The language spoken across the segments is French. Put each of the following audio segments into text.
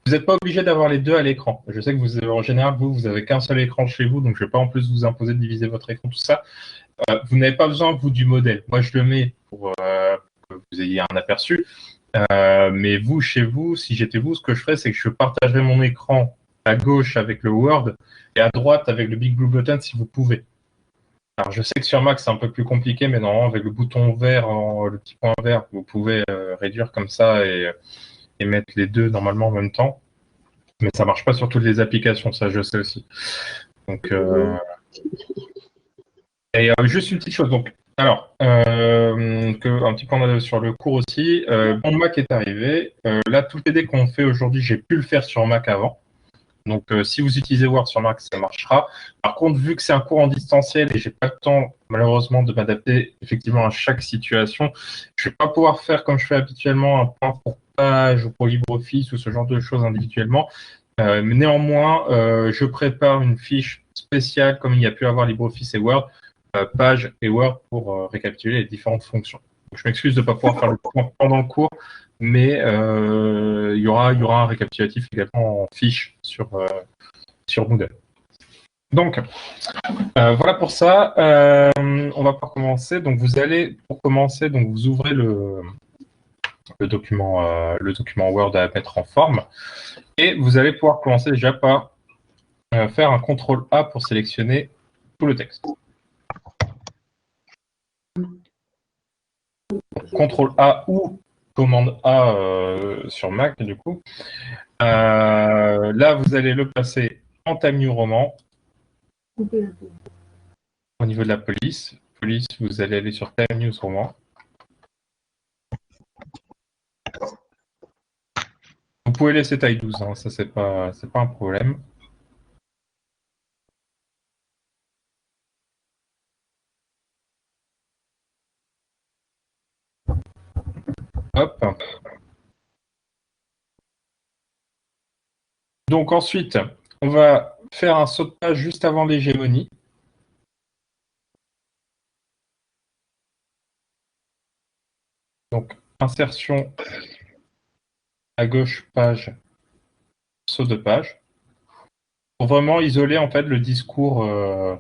Vous n'êtes pas obligé d'avoir les deux à l'écran. Je sais que vous, en général, vous avez qu'un seul écran chez vous, donc je ne vais pas en plus vous imposer de diviser votre écran, tout ça. Vous n'avez pas besoin, vous, du modèle. Moi, je le mets pour que vous ayez un aperçu. Mais vous, chez vous, si j'étais vous, ce que je ferais, c'est que je partagerais mon écran à gauche avec le Word et à droite avec le Big Blue Button si vous pouvez. Alors, je sais que sur Mac, c'est un peu plus compliqué, mais normalement, avec le bouton vert, le petit point vert, vous pouvez réduire comme ça et mettre les deux normalement en même temps. Mais ça marche pas sur toutes les applications, ça je sais aussi. Donc, et juste une petite chose. Donc, alors, un petit point sur le cours aussi. Mon Mac est arrivé. Là, tout les dés qu'on fait aujourd'hui, j'ai pu le faire sur Mac avant. Donc, si vous utilisez Word sur Mac, ça marchera. Par contre, vu que c'est un cours en distanciel et j'ai pas le temps, malheureusement, de m'adapter effectivement à chaque situation, je vais pas pouvoir faire comme je fais habituellement un point pour page ou pour LibreOffice ou ce genre de choses individuellement. Mais néanmoins, je prépare une fiche spéciale comme il y a pu avoir LibreOffice et Word, page et Word pour récapituler les différentes fonctions. Donc, je m'excuse de ne pas pouvoir faire le point pendant le cours, mais il y aura un récapitulatif également en fiche sur Moodle. Donc, voilà pour ça. On va pouvoir commencer. Donc, vous allez, pour commencer, donc vous ouvrez le document Word à mettre en forme. Et vous allez pouvoir commencer déjà par faire un CTRL A pour sélectionner tout le texte. CTRL A ou commande A sur Mac, du coup. Là, vous allez le passer en Time New Roman. Au niveau de la police, vous allez aller sur Time News Roman. Vous pouvez laisser taille 12, hein, ça c'est pas un problème. Hop. Donc ensuite, on va faire un saut de page juste avant l'hégémonie. Donc insertion à gauche, page, saut de page. Pour vraiment isoler en fait le discours en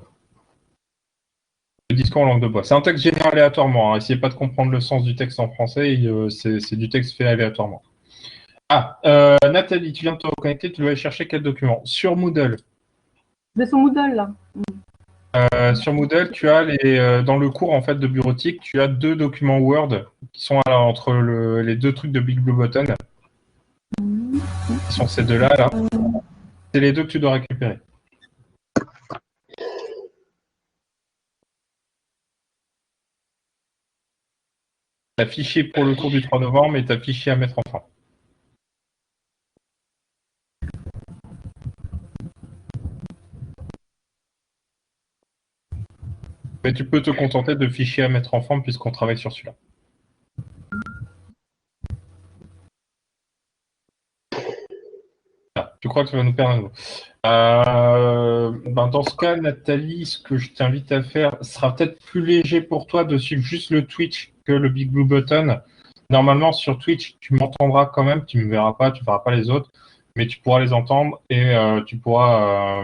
langue de bois. C'est un texte généré aléatoirement. Hein. Essayez pas de comprendre le sens du texte en français. C'est du texte fait aléatoirement. Ah, Nathalie, tu viens de te reconnecter. Tu dois aller chercher quel document? Sur Moodle. Je vais sur Moodle là. Sur Moodle, tu as dans le cours en fait de bureautique, tu as deux documents Word qui sont entre les deux trucs de Big Blue Button. Qui sont ces deux-là. Là. C'est les deux que tu dois récupérer. Tu as fichier pour le cours du 3 novembre et tu as fichier à mettre en fin. Mais tu peux te contenter de fichier à mettre en forme puisqu'on travaille sur celui-là. Ah, tu crois que ça va nous perdre un nouveau. Dans ce cas, Nathalie, ce que je t'invite à faire sera peut-être plus léger pour toi de suivre juste le Twitch que le Big Blue Button. Normalement, sur Twitch, tu m'entendras quand même, tu ne me verras pas, tu ne verras pas les autres, mais tu pourras les entendre et tu pourras...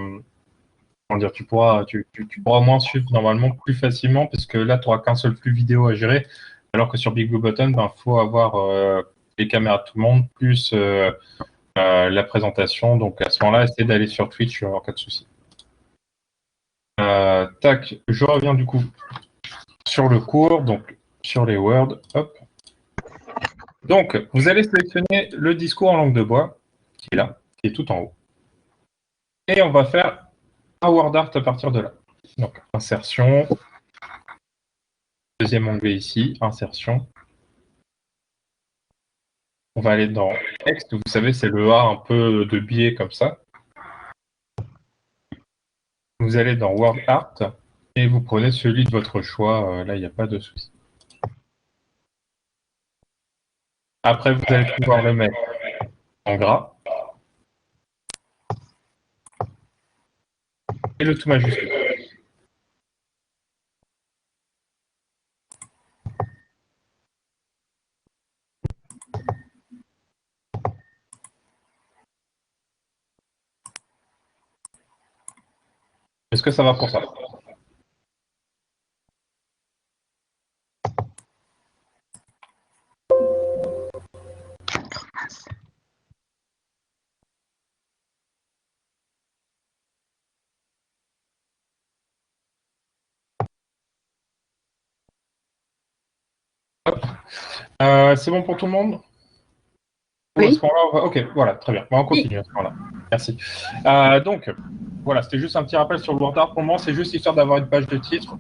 tu pourras moins suivre normalement plus facilement parce que là, tu n'auras qu'un seul flux vidéo à gérer, alors que sur Big Blue Button, faut avoir les caméras de tout le monde plus la présentation. Donc à ce moment-là, essayez d'aller sur Twitch en cas de souci. Tac, je reviens du coup sur le cours, donc sur les Word. Hop. Donc, vous allez sélectionner le discours en langue de bois, qui est là, qui est tout en haut. Et on va faire un Word Art à partir de là. Donc, insertion. Deuxième onglet ici, insertion. On va aller dans texte, vous savez, c'est le A un peu de biais comme ça. Vous allez dans Word Art et vous prenez celui de votre choix. Là, il n'y a pas de souci. Après, vous allez pouvoir le mettre en gras et le tout majuscule. Est-ce que ça va pour ça? C'est bon pour tout le monde? Oui. À ce moment-là, ok, voilà, très bien. On continue à ce moment-là. Merci. Donc, voilà, c'était juste un petit rappel sur le Wordart. Pour le moment, c'est juste histoire d'avoir une page de titre.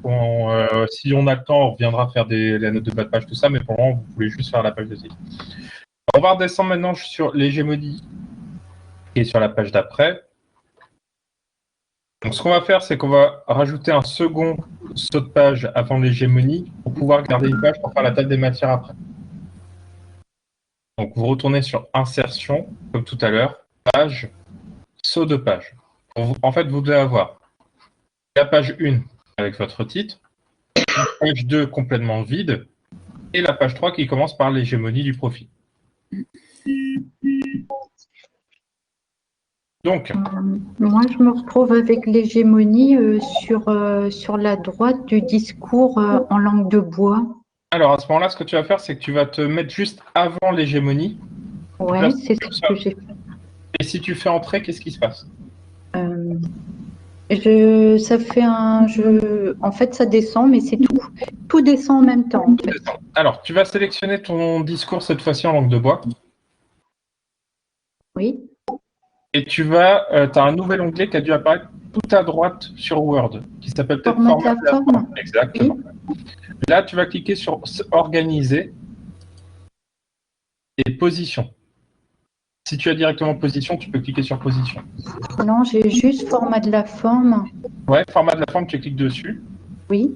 Si on a le temps, on reviendra faire la note de bas de page, tout ça, mais pour le moment, vous voulez juste faire la page de titre. On va redescendre maintenant sur l'hégémonie qui est sur la page d'après. Donc, ce qu'on va faire, c'est qu'on va rajouter un second saut de page avant l'hégémonie pour pouvoir garder une page pour faire la table des matières après. Donc, vous retournez sur Insertion, comme tout à l'heure, Page, Saut de page. En fait, vous devez avoir la page 1 avec votre titre, la page 2 complètement vide, et la page 3 qui commence par l'hégémonie du profil. Donc, moi, je me retrouve avec l'hégémonie sur la droite du discours en langue de bois. alors à ce moment-là, ce que tu vas faire, c'est que tu vas te mettre juste avant l'hégémonie. Ouais, c'est ce que j'ai fait. Et si tu fais entrer, qu'est-ce qui se passe? Ça fait un jeu. En fait, ça descend, mais c'est tout. Tout descend en même temps. En fait. Alors, tu vas sélectionner ton discours cette fois-ci en langue de bois. Oui. Et tu as un nouvel onglet qui a dû apparaître tout à droite sur Word, qui s'appelle peut-être Format de la forme. Exactement. Oui. Là, tu vas cliquer sur Organiser et Position. Si tu as directement Position, tu peux cliquer sur Position. Non, j'ai juste format de la forme. Ouais, format de la forme, tu cliques dessus. Oui.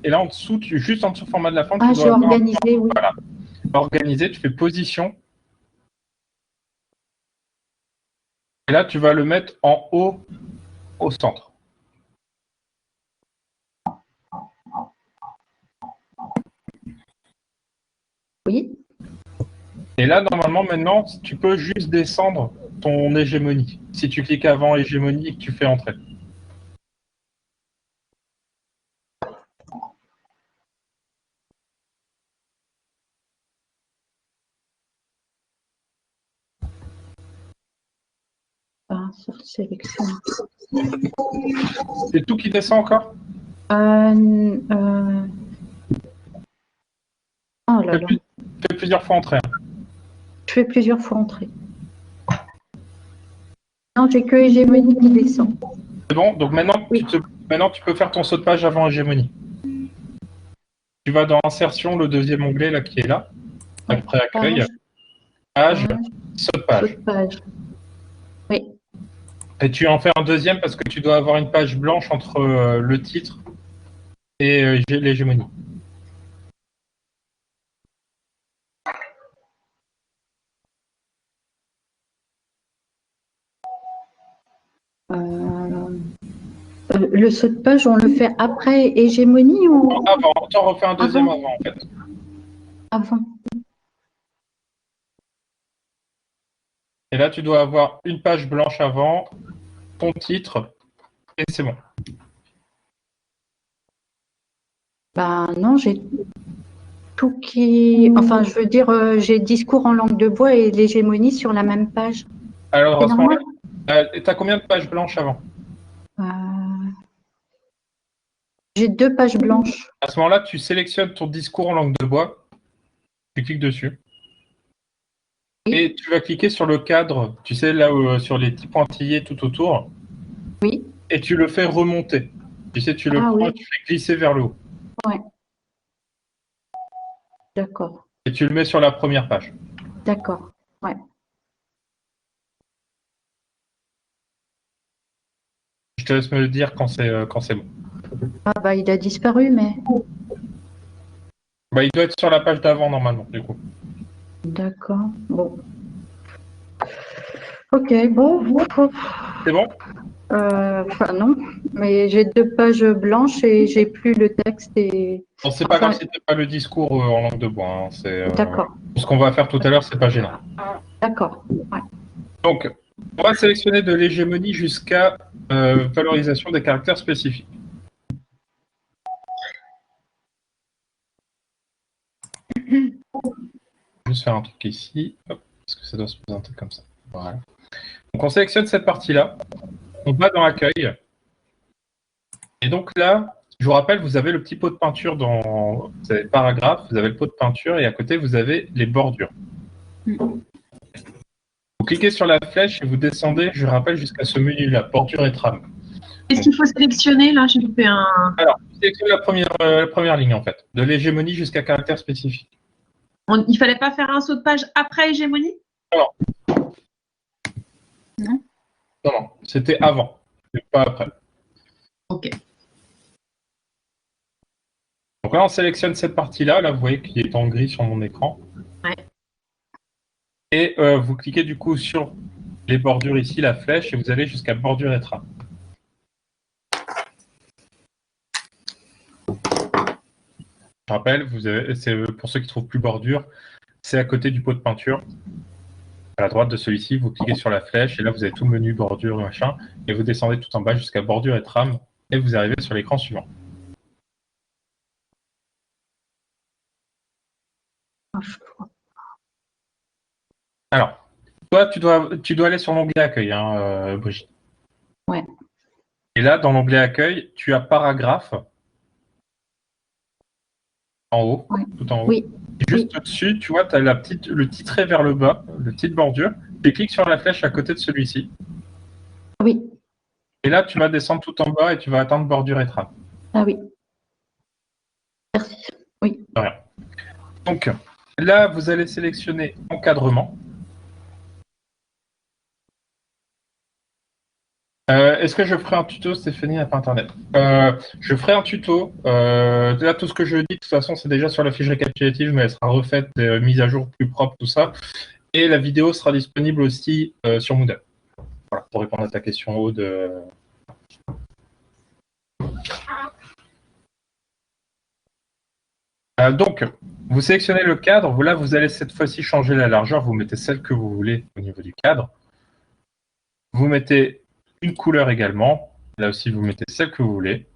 Et là, en dessous, juste en dessous format de la forme, tu dois organiser, oui. Voilà. Organiser, tu fais Position. Et là, tu vas le mettre en haut au centre. Oui. Et là, normalement, maintenant, tu peux juste descendre ton hégémonie. Si tu cliques avant hégémonie et que tu fais entrer. Sur sélection. C'est tout qui descend encore? Oh là là. Fais plusieurs fois entrer. Je fais plusieurs fois entrer. Non, j'ai que hégémonie qui descend. C'est bon? Donc maintenant, oui. Maintenant, tu peux faire ton saut de page avant hégémonie. Tu vas dans Insertion, le deuxième onglet là qui est là. Après Accueil. Page, saut de page. Saut de page. Oui. Et tu en fais un deuxième parce que tu dois avoir une page blanche entre le titre et l'hégémonie. Le saut de page, on le fait après hégémonie ou avant? Tu en refais un deuxième avant en fait. Avant. Et là, tu dois avoir une page blanche avant, ton titre, et c'est bon. Ben non, j'ai tout qui... Enfin, je veux dire, j'ai discours en langue de bois et l'hégémonie sur la même page. Alors, à ce moment-là, tu as combien de pages blanches avant? J'ai 2 pages blanches. À ce moment-là, tu sélectionnes ton discours en langue de bois, tu cliques dessus, oui. Et tu vas cliquer sur le cadre, tu sais, là où, sur les petits pointillés tout autour. Oui. Et tu le fais remonter. Tu sais, tu le prends, oui. Tu fais glisser vers le haut. Ouais. D'accord. Et tu le mets sur la première page. D'accord, ouais. Je te laisse me le dire quand c'est bon. Ah bah il a disparu, mais... Bah, il doit être sur la page d'avant normalement, du coup. D'accord, bon. Ok, bon. C'est bon? Enfin non, mais j'ai 2 pages blanches et j'ai plus le texte et... Bon, c'est pas grave si tu pas le discours en langue de bois. Hein. D'accord. Ce qu'on va faire tout à l'heure, c'est pas gênant. D'accord, ouais. Donc, on va sélectionner de l'hégémonie jusqu'à valorisation des caractères spécifiques. Juste faire un truc ici, hop, parce que ça doit se présenter comme ça. Voilà. Donc on sélectionne cette partie-là, on va dans Accueil, et donc là, je vous rappelle, vous avez le petit pot de peinture dans vous avez le paragraphe, vous avez le pot de peinture, et à côté, vous avez les bordures. Vous cliquez sur la flèche et vous descendez, je rappelle, jusqu'à ce menu-là, bordure et trame. Qu'est-ce qu'il faut sélectionner là? J'ai loupé un. Alors, sélectionnez la première ligne, en fait, de l'hégémonie jusqu'à caractère spécifique. Il fallait pas faire un saut de page après hégémonie? Non. Non, c'était avant, pas après. Ok. Donc là, on sélectionne cette partie-là. Là, vous voyez qu'il est en gris sur mon écran. Ouais. Et vous cliquez du coup sur les bordures ici, la flèche, et vous allez jusqu'à bordure et trame. Je rappelle, c'est pour ceux qui ne trouvent plus bordure, c'est à côté du pot de peinture. À la droite de celui-ci, vous cliquez sur la flèche, et là, vous avez tout le menu bordure, machin, et vous descendez tout en bas jusqu'à bordure et trame, et vous arrivez sur l'écran suivant. Alors, toi, tu dois aller sur l'onglet Accueil, hein, Brigitte. Ouais. Et là, dans l'onglet Accueil, tu as Paragraphe en haut, Ouais. tout en haut. Oui. Et juste au-dessus, tu vois, tu as le titré vers le bas, la petite bordure. Tu cliques sur la flèche à côté de celui-ci. Oui. Et là, tu vas descendre tout en bas et tu vas atteindre bordure et trame. Ah oui. Merci. Oui. De rien. Donc, là, vous allez sélectionner Encadrement. Est-ce que je ferai un tuto, Stéphanie, n'a pas Internet? Je ferai un tuto. Là, tout ce que je dis, de toute façon, c'est déjà sur la fiche récapitulative, mais elle sera refaite, mise à jour plus propre, tout ça. Et la vidéo sera disponible aussi sur Moodle. Voilà, pour répondre à ta question, Aude. Donc, vous sélectionnez le cadre. Là, vous allez cette fois-ci changer la largeur. Vous mettez celle que vous voulez au niveau du cadre. Vous mettez une couleur également. Là aussi, vous mettez celle que vous voulez.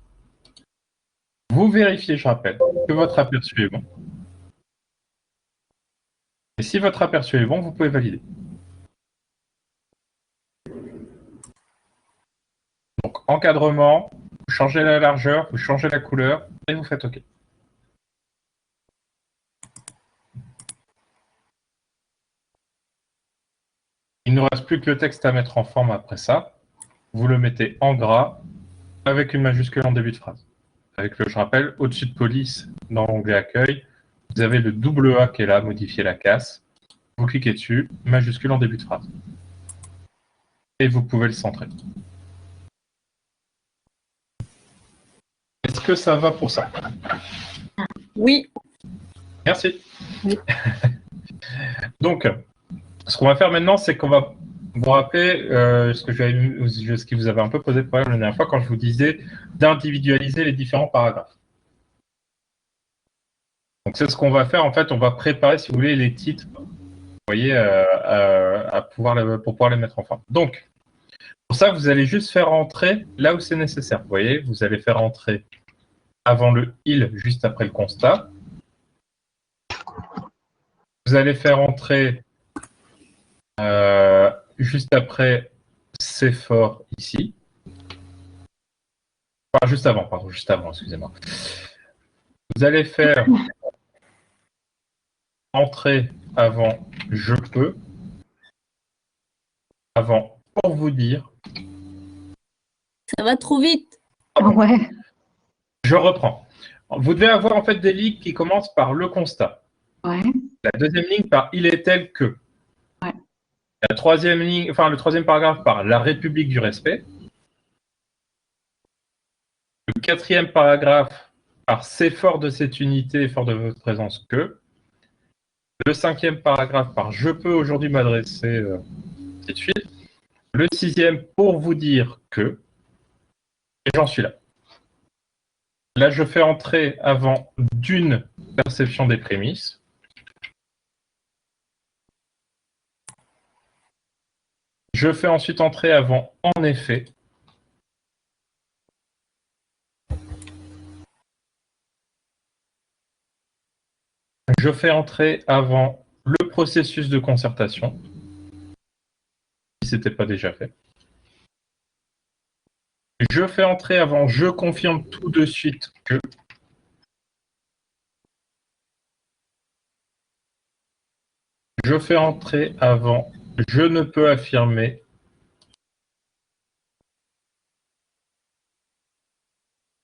Vous vérifiez, je rappelle, que votre aperçu est bon. Et si votre aperçu est bon, vous pouvez valider. Donc, encadrement, vous changez la largeur, vous changez la couleur et vous faites OK. Il ne reste plus que le texte à mettre en forme après ça. Vous le mettez en gras avec une majuscule en début de phrase. Avec le, je rappelle, au-dessus de police, dans l'onglet accueil, vous avez le double A qui est là, modifier la casse. Vous cliquez dessus, majuscule en début de phrase. Et vous pouvez le centrer. Est-ce que ça va pour ça? Oui. Merci. Oui. Donc, ce qu'on va faire maintenant, c'est qu'on va vous rappeler ce qui vous avait un peu posé problème la dernière fois quand je vous disais d'individualiser les différents paragraphes. Donc, c'est ce qu'on va faire. En fait, on va préparer, si vous voulez, les titres, vous voyez, pour pouvoir les mettre en forme. Donc, pour ça, vous allez juste faire entrer là où c'est nécessaire. Vous voyez, vous allez faire entrer avant le « il », juste après le constat. Vous allez faire entrer juste après « c'est fort » ici. Enfin, juste avant, pardon, juste avant, excusez-moi. Vous allez faire entrer avant « je peux », avant « pour vous dire ». Ça va trop vite. Ouais. Je reprends. Vous devez avoir en fait des lignes qui commencent par le constat. Ouais. La deuxième ligne par il est tel que. Ouais. La troisième ligne, enfin le troisième paragraphe par la République du respect. Le quatrième paragraphe par c'est fort de cette unité, fort de votre présence que. Le cinquième paragraphe par je peux aujourd'hui m'adresser, ainsi de suite. Le sixième pour vous dire que. Et j'en suis là. Là, je fais entrer avant d'une perception des prémices. Je fais ensuite entrer avant en effet. je fais entrer avant le processus de concertation, si ce n'était pas déjà fait. Je fais entrer avant, je confirme tout de suite que. Je fais entrer avant, je ne peux affirmer.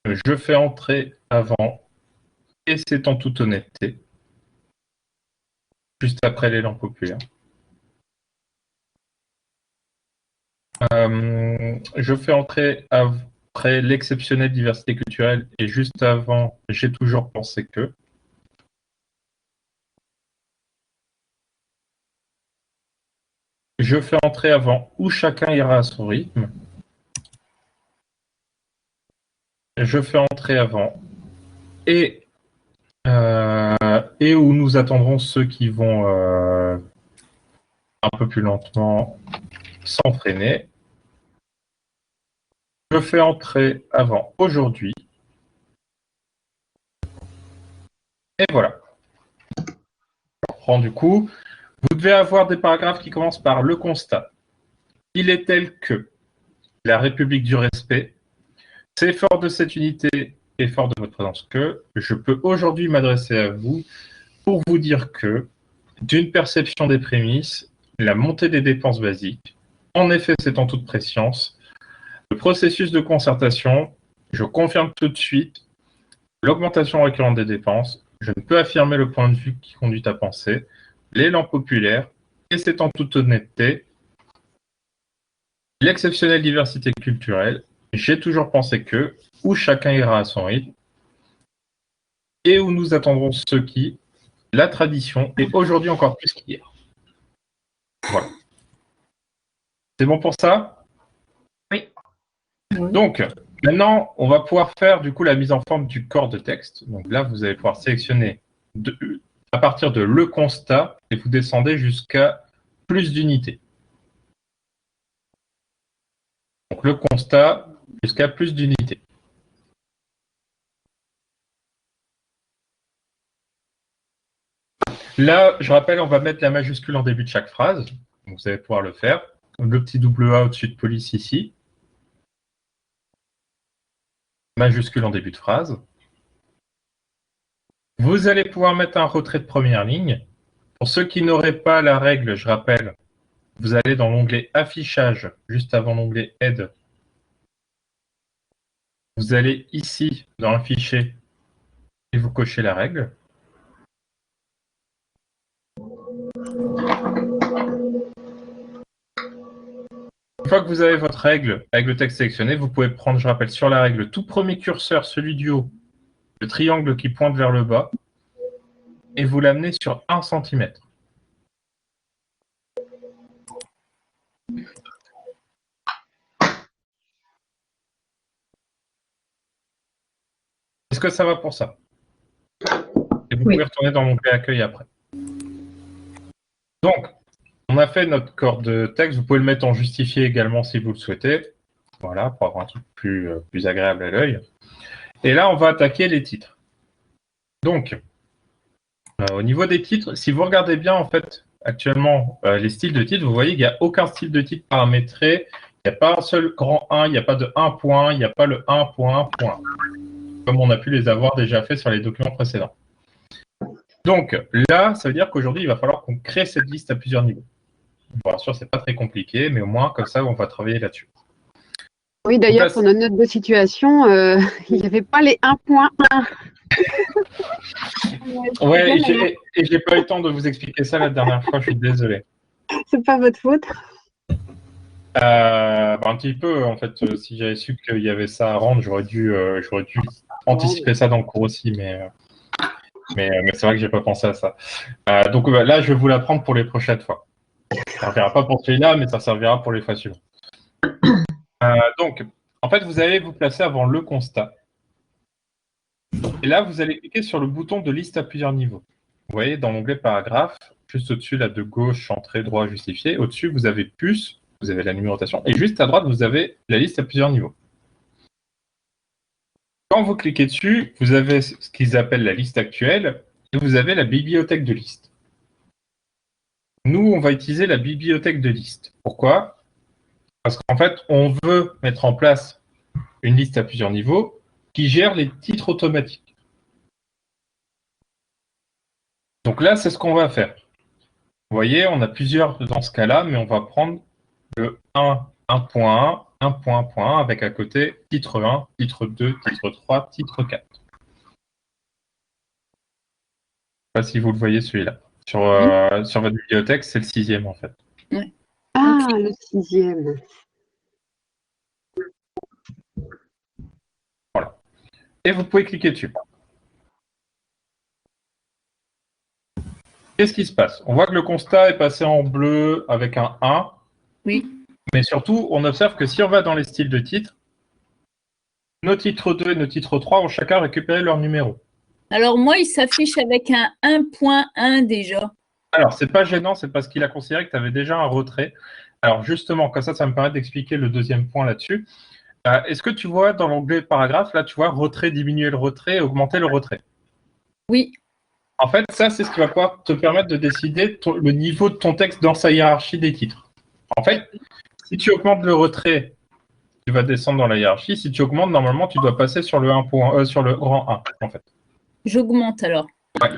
Je fais entrer avant, et c'est en toute honnêteté, juste après l'élan populaire. Je fais entrer après l'exceptionnelle diversité culturelle, et juste avant, j'ai toujours pensé que. Je fais entrer avant, où chacun ira à son rythme. Je fais entrer avant, et où nous attendrons ceux qui vont un peu plus lentement s'entraîner. Je fais entrer avant aujourd'hui. Et voilà. Je reprends du coup. Vous devez avoir des paragraphes qui commencent par le constat. Il est tel que la République du respect, c'est fort de cette unité et fort de votre présence que je peux aujourd'hui m'adresser à vous pour vous dire que, d'une perception des prémices, la montée des dépenses basiques, en effet c'est en toute préscience, le processus de concertation, je confirme tout de suite, l'augmentation récurrente des dépenses, je ne peux affirmer le point de vue qui conduit à penser, l'élan populaire, et c'est en toute honnêteté, l'exceptionnelle diversité culturelle, j'ai toujours pensé que, où chacun ira à son rythme, et où nous attendrons ceux qui, la tradition, et aujourd'hui encore plus qu'hier. Voilà. C'est bon pour ça? Oui. Donc, maintenant, on va pouvoir faire du coup la mise en forme du corps de texte. Donc là, vous allez pouvoir sélectionner à partir de le constat et vous descendez jusqu'à plus d'unités. Donc le constat jusqu'à plus d'unités. Là, je rappelle, on va mettre la majuscule en début de chaque phrase. Donc vous allez pouvoir le faire. Le petit double A au-dessus de police ici. Majuscule en début de phrase. Vous allez pouvoir mettre un retrait de première ligne. Pour ceux qui n'auraient pas la règle, je rappelle, vous allez dans l'onglet Affichage, juste avant l'onglet Aide. Vous allez ici, dans le fichier, et vous cochez la règle. Une fois que vous avez votre règle avec le texte sélectionné, vous pouvez prendre, je rappelle, sur la règle, le tout premier curseur, celui du haut, le triangle qui pointe vers le bas, et vous l'amenez sur 1 cm. Est-ce que ça va pour ça? Et vous pouvez retourner dans l'onglet Accueil après. Donc, on a fait notre corps de texte. Vous pouvez le mettre en justifié également si vous le souhaitez. Voilà, pour avoir un truc plus agréable à l'œil. Et là, on va attaquer les titres. Donc, au niveau des titres, si vous regardez bien, en fait, actuellement, les styles de titres, vous voyez qu'il n'y a aucun style de titre paramétré. Il n'y a pas un seul grand 1, il n'y a pas de 1 point, il n'y a pas le 1 point, point. Comme on a pu les avoir déjà fait sur les documents précédents. Donc là, ça veut dire qu'aujourd'hui, il va falloir qu'on crée cette liste à plusieurs niveaux. Bien sûr, c'est pas très compliqué, mais au moins, comme ça, on va travailler là-dessus. Oui, d'ailleurs, pour notre note de situation, il n'y avait pas les 1.1. Ouais, et j'ai pas eu le temps de vous expliquer ça la dernière fois, je suis désolé. C'est pas votre faute. Un petit peu, en fait, si j'avais su qu'il y avait ça à rendre, j'aurais dû anticiper ça dans le cours aussi, mais c'est vrai que j'ai pas pensé à ça. Donc là, je vais vous l'apprendre pour les prochaines fois. Ça ne servira pas pour celui-là, mais ça servira pour les fois suivantes. Donc, en fait, vous allez vous placer avant le constat. Et là, vous allez cliquer sur le bouton de liste à plusieurs niveaux. Vous voyez, dans l'onglet paragraphe, juste au-dessus, là, de gauche, entrée, droit, justifié. Au-dessus, vous avez plus, vous avez la numérotation. Et juste à droite, vous avez la liste à plusieurs niveaux. Quand vous cliquez dessus, vous avez ce qu'ils appellent la liste actuelle. et vous avez la bibliothèque de liste. Nous, on va utiliser la bibliothèque de liste. Pourquoi? Parce qu'en fait, on veut mettre en place une liste à plusieurs niveaux qui gère les titres automatiques. Donc là, c'est ce qu'on va faire. Vous voyez, on a plusieurs dans ce cas-là, mais on va prendre le 1, 1.1, 1.1 avec à côté titre 1, titre 2, titre 3, titre 4. Je ne sais pas si vous le voyez celui-là. Sur votre bibliothèque, c'est le 6e en fait. Ouais. Ah, le 6e. Voilà. Et vous pouvez cliquer dessus. Qu'est-ce qui se passe? On voit que le constat est passé en bleu avec un 1. Oui. Mais surtout, on observe que si on va dans les styles de titres, nos titres 2 et nos titres 3 ont chacun récupéré leur numéro. Alors moi, il s'affiche avec un 1.1 déjà. Alors, c'est pas gênant, c'est parce qu'il a considéré que tu avais déjà un retrait. Alors justement, comme ça me permet d'expliquer le deuxième point là-dessus. Est-ce que tu vois dans l'onglet paragraphe, là tu vois retrait, diminuer le retrait, augmenter le retrait? Oui. En fait, ça c'est ce qui va pouvoir te permettre de décider le niveau de ton texte dans sa hiérarchie des titres. En fait, si tu augmentes le retrait, tu vas descendre dans la hiérarchie. Si tu augmentes, normalement, tu dois passer sur le, sur le rang 1, en fait. J'augmente alors. Ouais.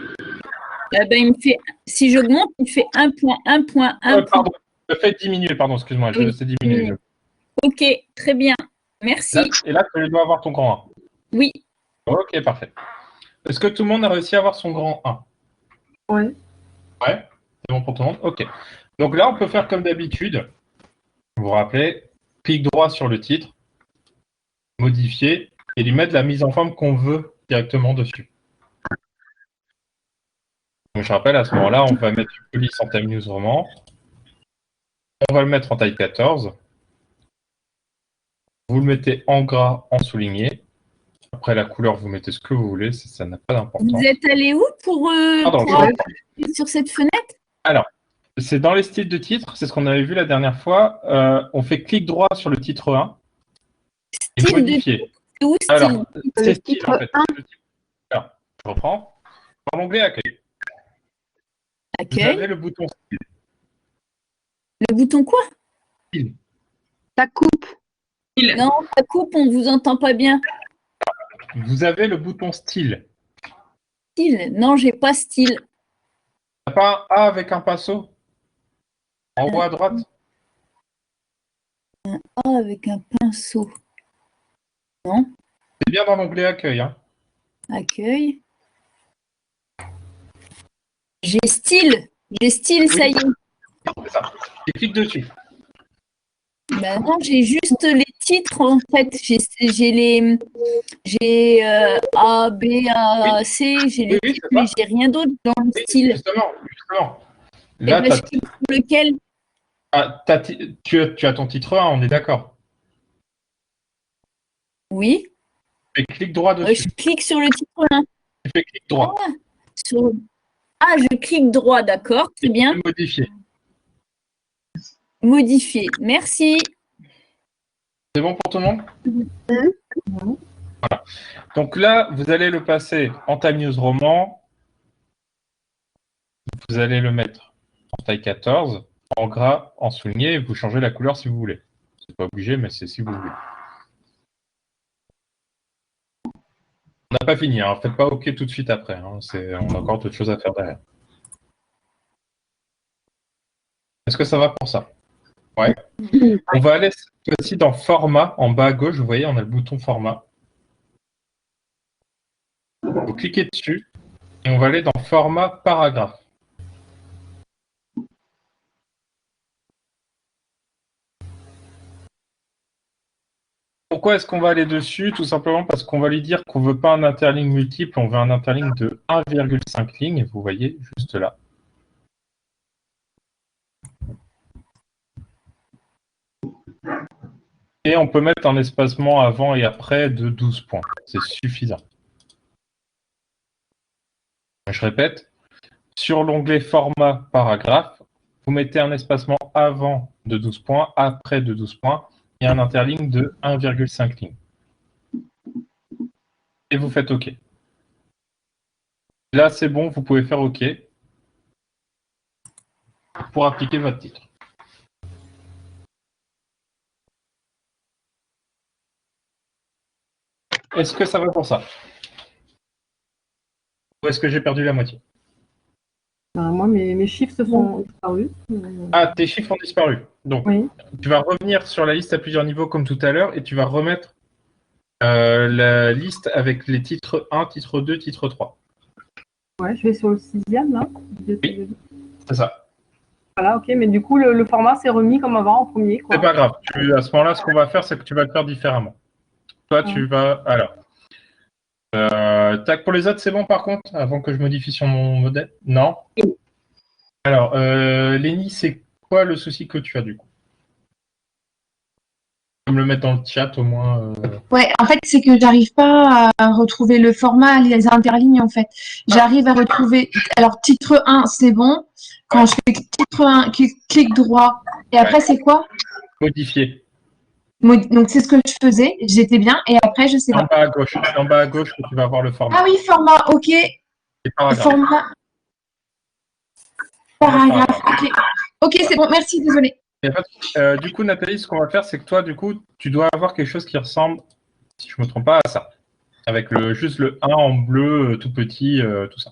Il me fait, si j'augmente, il me fait 1.1.1. Pardon, le fait diminuer, pardon, excuse-moi, Oui. c'est diminuer. Ok, très bien. Merci. Là, et là, tu dois avoir ton grand 1. Oui. Ok, parfait. Est-ce que tout le monde a réussi à avoir son grand 1? Oui. Ouais, c'est bon pour tout le monde? Ok. Donc là, on peut faire comme d'habitude. Vous vous rappelez, clic droit sur le titre, modifier, et lui mettre la mise en forme qu'on veut directement dessus. Donc, je rappelle, à ce moment-là, on va mettre une police en time news roman. On va le mettre en taille 14. Vous le mettez en gras, en souligné. Après, la couleur, vous mettez ce que vous voulez, ça n'a pas d'importance. Vous êtes allé où pour appuyer sur cette fenêtre? Alors, c'est dans les styles de titre, c'est ce qu'on avait vu la dernière fois. On fait clic droit sur le titre 1 et Style modifier. C'est où style? Alors, c'est Le style titre en fait. 1. Alors, je reprends. Dans l'onglet accueil, vous Accueil. avez le bouton style. Le bouton quoi? Ça coupe. Non, ça coupe, on ne vous entend pas bien. Vous avez le bouton style. Style? Non, j'ai pas style. T'as pas un A avec un pinceau en haut à droite? Ah, avec un pinceau. Non. C'est bien dans l'onglet accueil. Hein. Accueil. J'ai style. J'ai style, ça y est. C'est ça. Et clique dessus. Ben non, j'ai juste les titres en fait. J'ai A, B, A, C, j'ai les Oui, titres, c'est mais ça. j'ai rien d'autre dans le Oui, style. justement. Et Là, ben, je clique sur lequel? tu as ton titre 1, on est d'accord. Oui. Et clique droit dessus. Je clique sur le titre 1. Tu fais clic droit. Ah, je clique droit, d'accord, très bien. Modifier. Modifier. Merci. C'est bon pour tout le monde? Voilà. Donc là, vous allez le passer en time news roman. Vous allez le mettre en taille 14, en gras, en souligné, et vous changez la couleur si vous voulez. C'est pas obligé, mais c'est si vous voulez. On n'a pas fini, hein. Faites pas OK tout de suite après. Hein. On a encore d'autres choses à faire derrière. Est-ce que ça va pour ça? Ouais. On va aller cette fois-ci dans format, en bas à gauche, vous voyez, on a le bouton format. Vous cliquez dessus et on va aller dans format paragraphe. Pourquoi est-ce qu'on va aller dessus? Tout simplement parce qu'on va lui dire qu'on ne veut pas un interligne multiple, on veut un interligne de 1,5 lignes, vous voyez, juste là. Et on peut mettre un espacement avant et après de 12 points. C'est suffisant. Je répète, sur l'onglet format paragraphe, vous mettez un espacement avant de 12 points, après de 12 points, et un interligne de 1,5 lignes. Et vous faites OK. Là, c'est bon, vous pouvez faire OK pour appliquer votre titre. Est-ce que ça va pour ça? Ou est-ce que j'ai perdu la moitié? Moi, mes chiffres se sont disparus. Ah, tes chiffres ont disparu. Donc, Oui. tu vas revenir sur la liste à plusieurs niveaux comme tout à l'heure et tu vas remettre la liste avec les titres 1, titre 2, titre 3. Ouais, je vais sur le 6e, là. Oui. C'est ça. Voilà, ok, mais du coup, le format s'est remis comme avant, en premier, quoi. C'est pas grave. À ce moment-là, ce qu'on va faire, c'est que tu vas le faire différemment. Toi, tu vas... Alors, tac, pour les autres, c'est bon par contre, avant que je modifie sur mon modèle? Non? Alors, Lénie, c'est quoi le souci que tu as du coup? Je vais me le mettre dans le chat au moins. Ouais, en fait, c'est que j'arrive pas à retrouver le format, les interlignes, en fait. J'arrive à retrouver. Alors, titre 1, c'est bon. Quand je fais titre 1, clic droit. Et après, c'est quoi? Modifier. Donc, c'est ce que je faisais. J'étais bien. Et après, je sais En pas. bas à gauche. C'est en bas à gauche que tu vas voir le format. Ah oui, format, ok. Les paragraphes. Format. Paragraphe, ok. Ok, c'est bon, merci, désolé. Du coup, Nathalie, ce qu'on va faire, c'est que toi, du coup, tu dois avoir quelque chose qui ressemble, si je ne me trompe pas, à ça. Avec juste le 1 en bleu, tout petit, tout ça.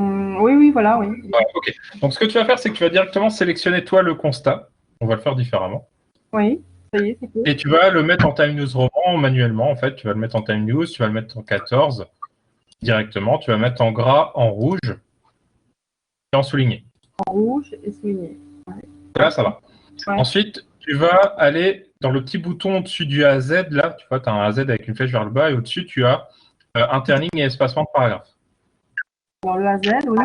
Oui, voilà, oui. Ouais, ok. Donc, ce que tu vas faire, c'est que tu vas directement sélectionner, toi, le constat. On va le faire différemment. Oui, ça y est, c'est cool. Et tu vas le mettre en time news roman manuellement, en fait. Tu vas le mettre en time news, tu vas le mettre en 14 directement. Tu vas mettre en gras, en rouge et en souligné. En rouge et souligné. Là, ça va. Ouais. Ensuite, tu vas aller dans le petit bouton au-dessus du A à Z. Là, tu vois, tu as un A à Z avec une flèche vers le bas. Et au-dessus, tu as interligne et espacement de paragraphe. Dans le AZ, oui.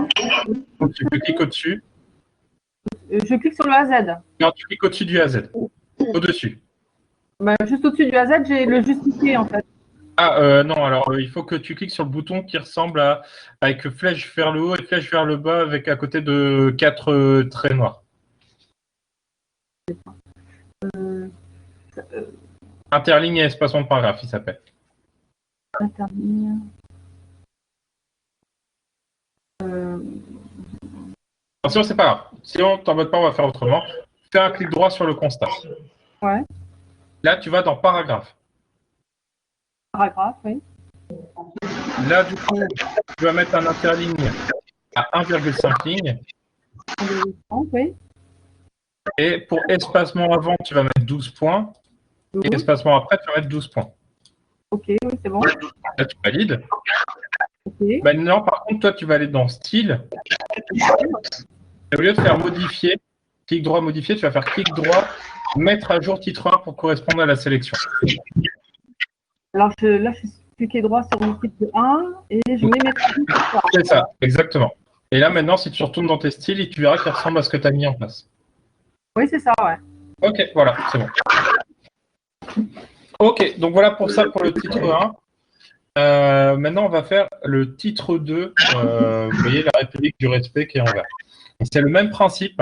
Donc, tu cliques au-dessus. Je clique sur le AZ. Non, tu cliques au-dessus du A à Z. Au-dessus. Bah, juste au-dessus du AZ, j'ai le justifié, en fait. Ah, non, alors il faut que tu cliques sur le bouton qui ressemble à avec flèche vers le haut et flèche vers le bas avec à côté de 4 traits noirs. Interligne et espacement de paragraphe, il s'appelle. Interligne. Attention, c'est pas grave. Sinon, t'embête pas, on va faire autrement. Fais un clic droit sur le constat. Ouais. Là, tu vas dans paragraphe. Paragraphe, oui. Là, du coup, tu vas mettre un interligne à 1,5 lignes. Oui. Et pour espacement avant, tu vas mettre 12 points. Et espacement après, tu vas mettre 12 points. Ok, oui, c'est bon. Là, tu valides. Ok. Maintenant, par contre, toi, tu vas aller dans style. Et au lieu de faire modifier, clic droit modifier, tu vas faire clic droit, mettre à jour titre 1 pour correspondre à la sélection. Alors, là, je suis cliqué droit sur le titre 1 et je mets mes titres. C'est ça, exactement. Et là, maintenant, si tu retournes dans tes styles, tu verras qu'il ressemble à ce que tu as mis en place. Oui, c'est ça, ouais. Ok, voilà, c'est bon. Ok, donc voilà pour ça, pour le titre 1. Maintenant, on va faire le titre 2. Vous voyez, la République du respect qui est en vert. C'est le même principe.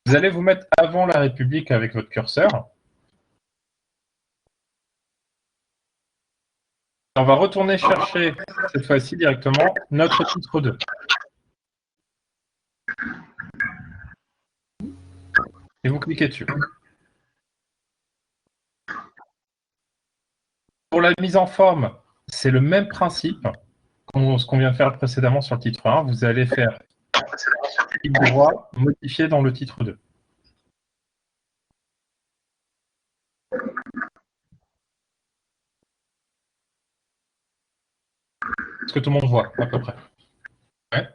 Vous allez vous mettre avant la République avec votre curseur. On va retourner chercher, cette fois-ci directement, notre titre 2. Et vous cliquez dessus. Pour la mise en forme, c'est le même principe que ce qu'on vient de faire précédemment sur le titre 1. Vous allez faire clic droit, modifier dans le titre 2. Ce que tout le monde voit, à peu près. Ouais.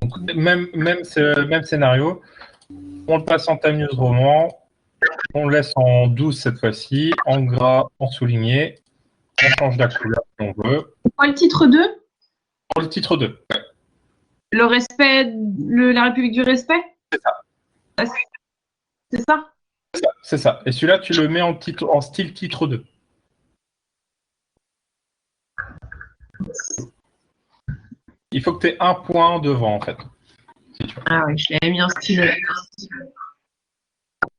Donc, même scénario. On le passe en time news roman. On le laisse en 12 cette fois-ci, en gras, en souligné. On change la couleur si on veut. Quoi, le titre 2? Pour le titre 2. Ouais. Le respect, la République du respect? C'est ça. C'est ça? C'est ça. Et celui-là, tu le mets en style titre 2. Il faut que tu aies un point devant, en fait. Si tu veux. Ah oui, je l'avais mis en style.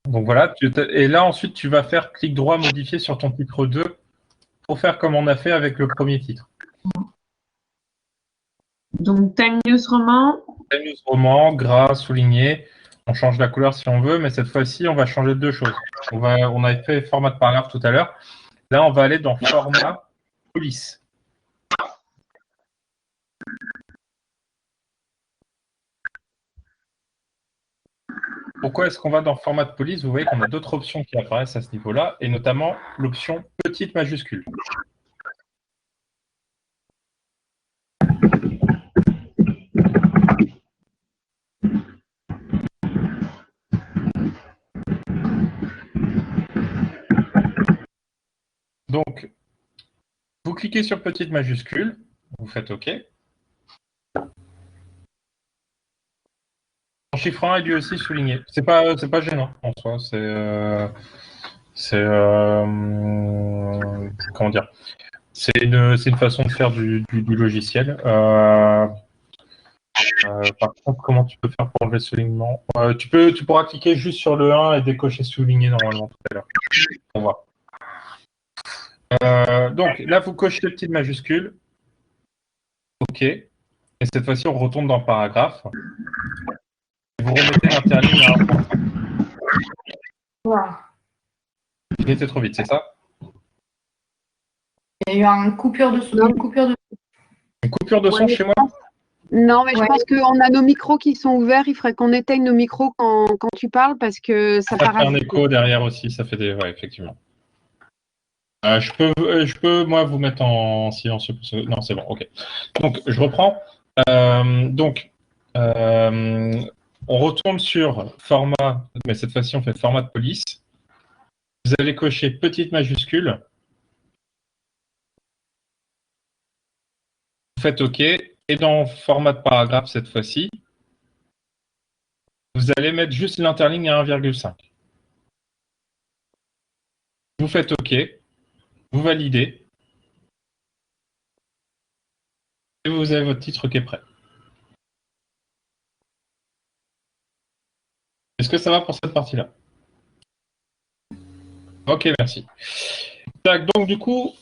Donc voilà. Et là, ensuite, tu vas faire clic droit, modifier sur ton titre 2 pour faire comme on a fait avec le premier titre. Donc, Time News Roman. Time News Roman, gras, souligné. On change la couleur si on veut, mais cette fois-ci, on va changer deux choses. On a fait format de paragraphe tout à l'heure. Là, on va aller dans format police. Pourquoi est-ce qu'on va dans format de police? Vous voyez qu'on a d'autres options qui apparaissent à ce niveau-là, et notamment l'option petite majuscule. Donc, vous cliquez sur petite majuscule, vous faites OK. En chiffre 1 est lui aussi souligné. C'est pas gênant en soi. Comment dire? C'est une façon de faire du logiciel. Par contre, comment tu peux faire pour enlever le soulignement? Tu pourras cliquer juste sur le 1 et décocher souligné normalement tout à l'heure. On voit. Donc là, vous cochez les petites majuscules. OK. Et cette fois-ci, on retourne dans le paragraphe. Vous remettez l'interligne à 1.5. Wow. Il était trop vite, c'est ça? Il y a eu une coupure de son. Non. Une coupure de son chez moi? Non, mais je Ouais. pense qu'on a nos micros qui sont ouverts. Il faudrait qu'on éteigne nos micros quand tu parles parce que ça Ça fait un parasite. écho derrière aussi, ça fait des... Ouais, effectivement. Je peux, moi, vous mettre en silencieux. Non, c'est bon, ok. Donc, je reprends. On retourne sur format, mais cette fois-ci, on fait format de police. Vous allez cocher petite majuscule. Vous faites OK. Et dans format de paragraphe, cette fois-ci, vous allez mettre juste l'interligne à 1,5. Vous faites OK. Vous validez. Et vous avez votre titre qui est prêt. Est-ce que ça va pour cette partie-là? Ok, merci. Donc, du coup,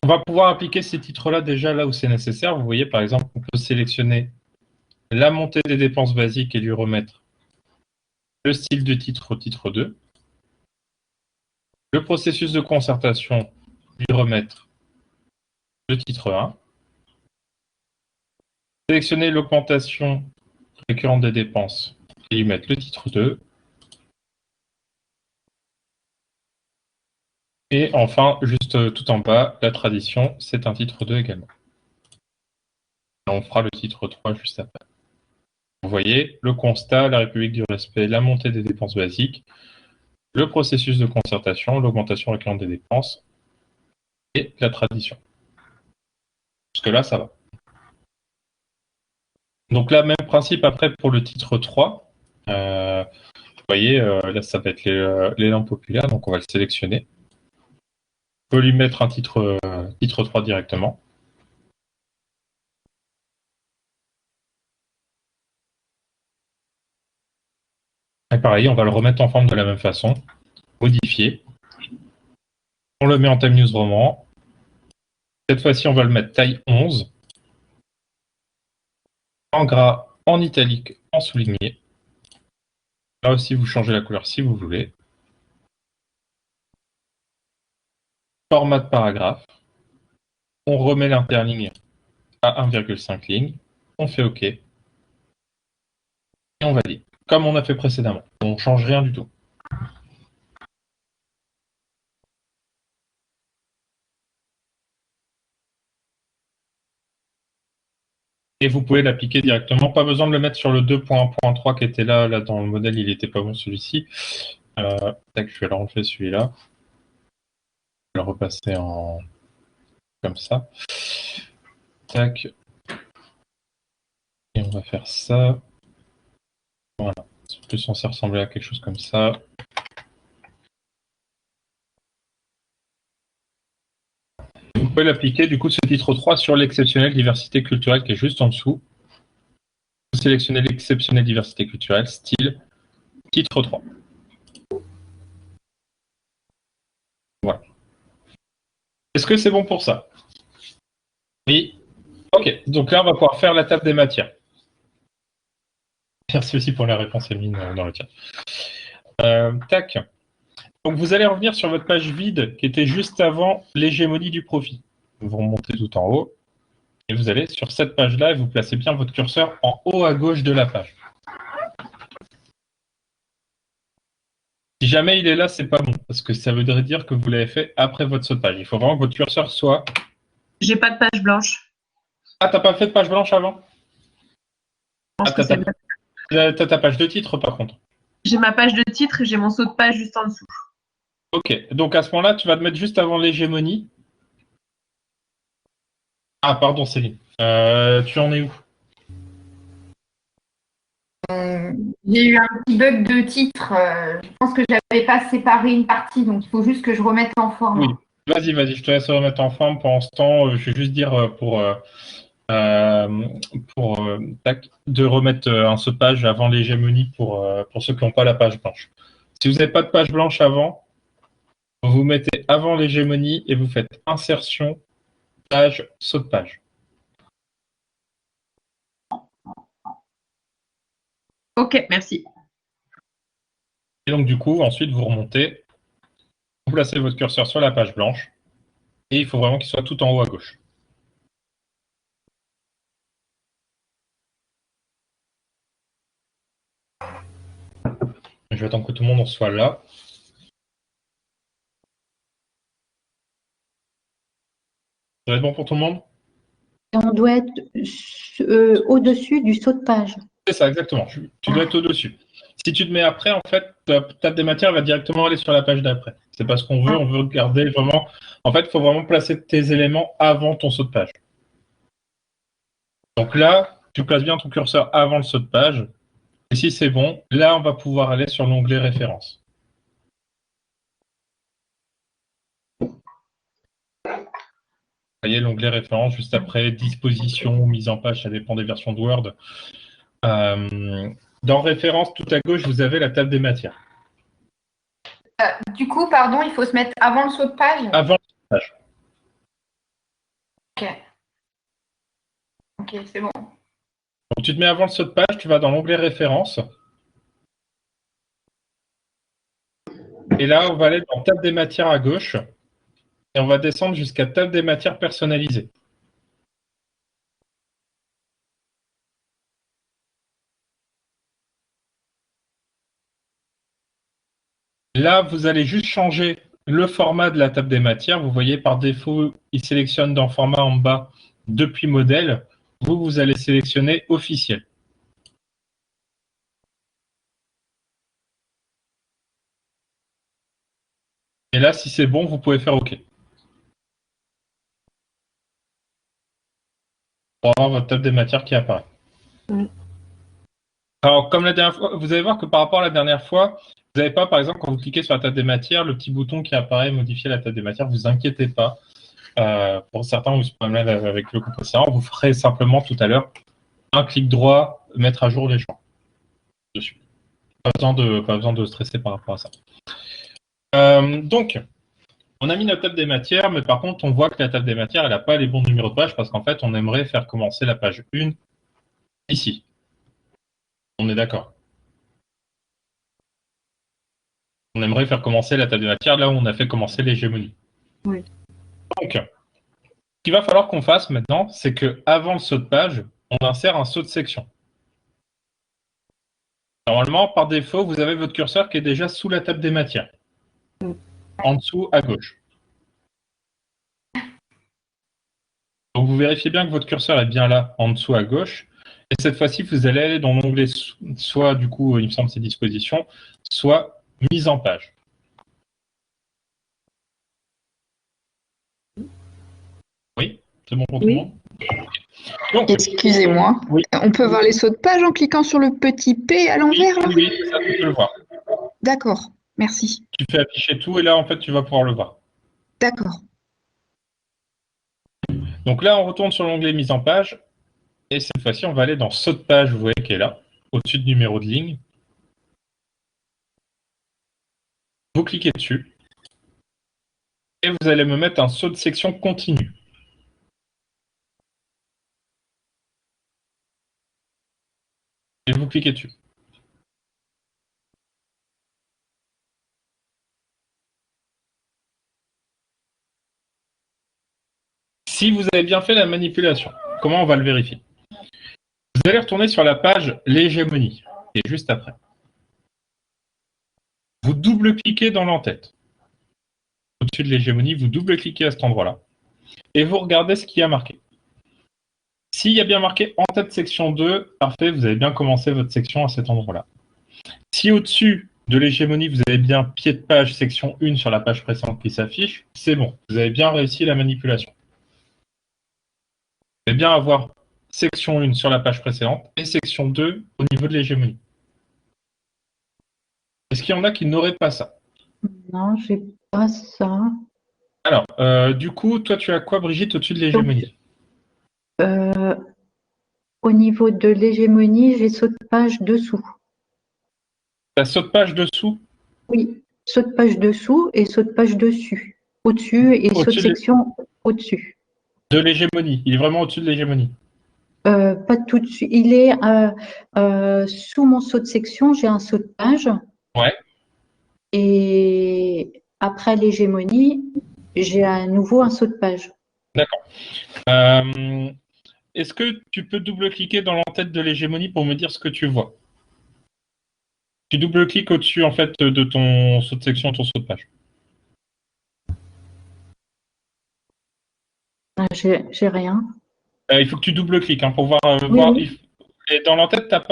on va pouvoir appliquer ces titres-là déjà là où c'est nécessaire. Vous voyez, par exemple, on peut sélectionner la montée des dépenses basiques et lui remettre le style de titre au titre 2. Le processus de concertation, lui remettre le titre 1. Sélectionner l'augmentation récurrente des dépenses et lui mettre le titre 2. Et enfin, juste tout en bas, la tradition, c'est un titre 2 également. Et on fera le titre 3 juste après. Vous voyez, le constat, la République du respect, la montée des dépenses basiques, le processus de concertation, l'augmentation récurrente des dépenses et la tradition. Jusque-là, ça va. Donc là, même principe après pour le titre 3. Vous voyez, là, ça va être l'élan populaire, donc on va le sélectionner. On peut lui mettre un titre 3 directement. Et pareil, on va le remettre en forme de la même façon. Modifier. On le met en Time News Roman. Cette fois-ci, on va le mettre taille 11. En gras, en italique, en souligné. Là aussi, vous changez la couleur si vous voulez. Format de paragraphe. On remet l'interligne à 1,5 lignes. On fait OK. Et on valide. Comme on a fait précédemment. On ne change rien du tout. Et vous pouvez l'appliquer directement. Pas besoin de le mettre sur le 2.1.3 qui était là. Là, dans le modèle, il n'était pas bon celui-ci. Tac, je vais le renlever celui-là. Je vais le repasser en comme ça. Tac. Et on va faire ça. Voilà. C'est plus censé ressembler à quelque chose comme ça. Vous pouvez l'appliquer, du coup, ce titre 3 sur l'exceptionnelle diversité culturelle qui est juste en dessous. Vous sélectionnez l'exceptionnelle diversité culturelle, style, titre 3. Voilà. Est-ce que c'est bon pour ça? Oui. Ok, donc là, on va pouvoir faire la table des matières. Merci aussi pour la réponse, Eline, dans le chat. Tac. Donc, vous allez revenir sur votre page vide qui était juste avant l'hégémonie du profit. Vous remontez tout en haut et vous allez sur cette page-là et vous placez bien votre curseur en haut à gauche de la page. Si jamais il est là, c'est pas bon, parce que ça voudrait dire que vous l'avez fait après votre saut de page. Il faut vraiment que votre curseur soit... J'ai pas de page blanche. Ah, t'as pas fait de page blanche avant? Je pense que c'est bien. T'as ta page de titre, par contre. J'ai ma page de titre et j'ai mon saut de page juste en dessous. Ok, donc à ce moment-là, tu vas te mettre juste avant l'hégémonie. Ah, pardon, Céline. Tu en es où? J'ai eu un petit bug de titre. Je pense que j'avais pas séparé une partie, donc il faut juste que je remette en forme. Oui, vas-y, je te laisse remettre en forme. Pendant ce temps, je vais juste dire de remettre un saut de page avant l'hégémonie pour ceux qui n'ont pas la page blanche. Si vous n'avez pas de page blanche avant, vous mettez avant l'hégémonie et vous faites insertion, page, saut de page. Ok, merci. Et donc du coup, ensuite, vous remontez, vous placez votre curseur sur la page blanche et il faut vraiment qu'il soit tout en haut à gauche. Je vais attendre que tout le monde en soit là. Ça va être bon pour tout le monde? Et on doit être au-dessus du saut de page. C'est ça, exactement. Tu dois être au-dessus. Si tu te mets après, en fait, ta table des matières va directement aller sur la page d'après. C'est pas ce qu'on veut, on veut garder vraiment... En fait, il faut vraiment placer tes éléments avant ton saut de page. Donc là, tu places bien ton curseur avant le saut de page. Et si c'est bon, là, on va pouvoir aller sur l'onglet référence. Vous voyez l'onglet référence juste après disposition, mise en page, ça dépend des versions de Word. Dans référence, tout à gauche, vous avez la table des matières. Du coup, pardon, il faut se mettre avant le saut de page? Avant le saut de page. Ok. Ok, c'est bon. Donc, tu te mets avant le saut de page, tu vas dans l'onglet référence. Et là, on va aller dans table des matières à gauche. Et on va descendre jusqu'à table des matières personnalisées. Là, vous allez juste changer le format de la table des matières. Vous voyez, par défaut, il sélectionne dans format en bas depuis modèle. Vous allez sélectionner officiel. Et là, si c'est bon, vous pouvez faire OK. Pour avoir votre table des matières qui apparaît. Alors, comme la dernière fois, vous allez voir que par rapport à la dernière fois, vous n'avez pas, par exemple, quand vous cliquez sur la table des matières, le petit bouton qui apparaît, modifier la table des matières, vous inquiétez pas. Pour certains, vous pouvez même avec le compresseur, vous ferez simplement tout à l'heure un clic droit, mettre à jour les champs dessus. Pas besoin de stresser par rapport à ça. Donc, on a mis la table des matières, mais par contre, on voit que la table des matières, elle n'a pas les bons numéros de page parce qu'en fait, on aimerait faire commencer la page 1 ici. On est d'accord. On aimerait faire commencer la table des matières là où on a fait commencer l'hégémonie. Oui. Donc, ce qu'il va falloir qu'on fasse maintenant, c'est qu'avant le saut de page, on insère un saut de section. Normalement, par défaut, vous avez votre curseur qui est déjà sous la table des matières. En dessous, à gauche. Donc, vous vérifiez bien que votre curseur est bien là, en dessous, à gauche. Et cette fois-ci, vous allez aller dans l'onglet soit, du coup, il me semble, c'est dispositions, soit mise en page. Oui, c'est bon pour tout le monde? Donc, excusez-moi. Oui. On peut voir les sauts de page en cliquant sur le petit P à l'envers là? Oui, ça, tu peux le voir. D'accord, merci. Tu fais afficher tout et là, en fait, tu vas pouvoir le voir. D'accord. Donc là, on retourne sur l'onglet mise en page. Et cette fois-ci, on va aller dans saut de page, vous voyez, qui est là, au-dessus du numéro de ligne. Vous cliquez dessus. Et et vous allez me mettre un saut de section continu. Et vous cliquez dessus. Si vous avez bien fait la manipulation, comment on va le vérifier? Vous allez retourner sur la page l'hégémonie, et juste après. Vous double-cliquez dans l'entête. Au-dessus de l'hégémonie, vous double-cliquez à cet endroit-là, et vous regardez ce qu'il y a marqué. S'il y a bien marqué en-tête section 2, parfait, vous avez bien commencé votre section à cet endroit-là. Si au-dessus de l'hégémonie, vous avez bien pied de page section 1 sur la page précédente qui s'affiche, c'est bon, vous avez bien réussi la manipulation. Vous allez bien avoir section 1 sur la page précédente et section 2 au niveau de l'hégémonie. Est-ce qu'il y en a qui n'auraient pas ça? Non, j'ai pas ça. Alors, du coup, toi, tu as quoi, Brigitte, au-dessus de l'hégémonie? Au niveau de l'hégémonie, j'ai saut de page dessous. Tu as saut de page dessous? Oui, saut de page dessous et saut de page dessus. Au-dessus et saut de section au-dessus. De l'hégémonie. Il est vraiment au-dessus de l'hégémonie. Pas tout de suite. Il est sous mon saut de section, j'ai un saut de page. Ouais. Et après l'hégémonie, j'ai à nouveau un saut de page. D'accord. Est-ce que tu peux double-cliquer dans l'entête de l'hégémonie pour me dire ce que tu vois? Tu double-cliques au-dessus en fait de ton saut de section, ton saut de page. J'ai rien. Il faut que tu double-cliques pour voir. Oui. Et dans l'entête, t'as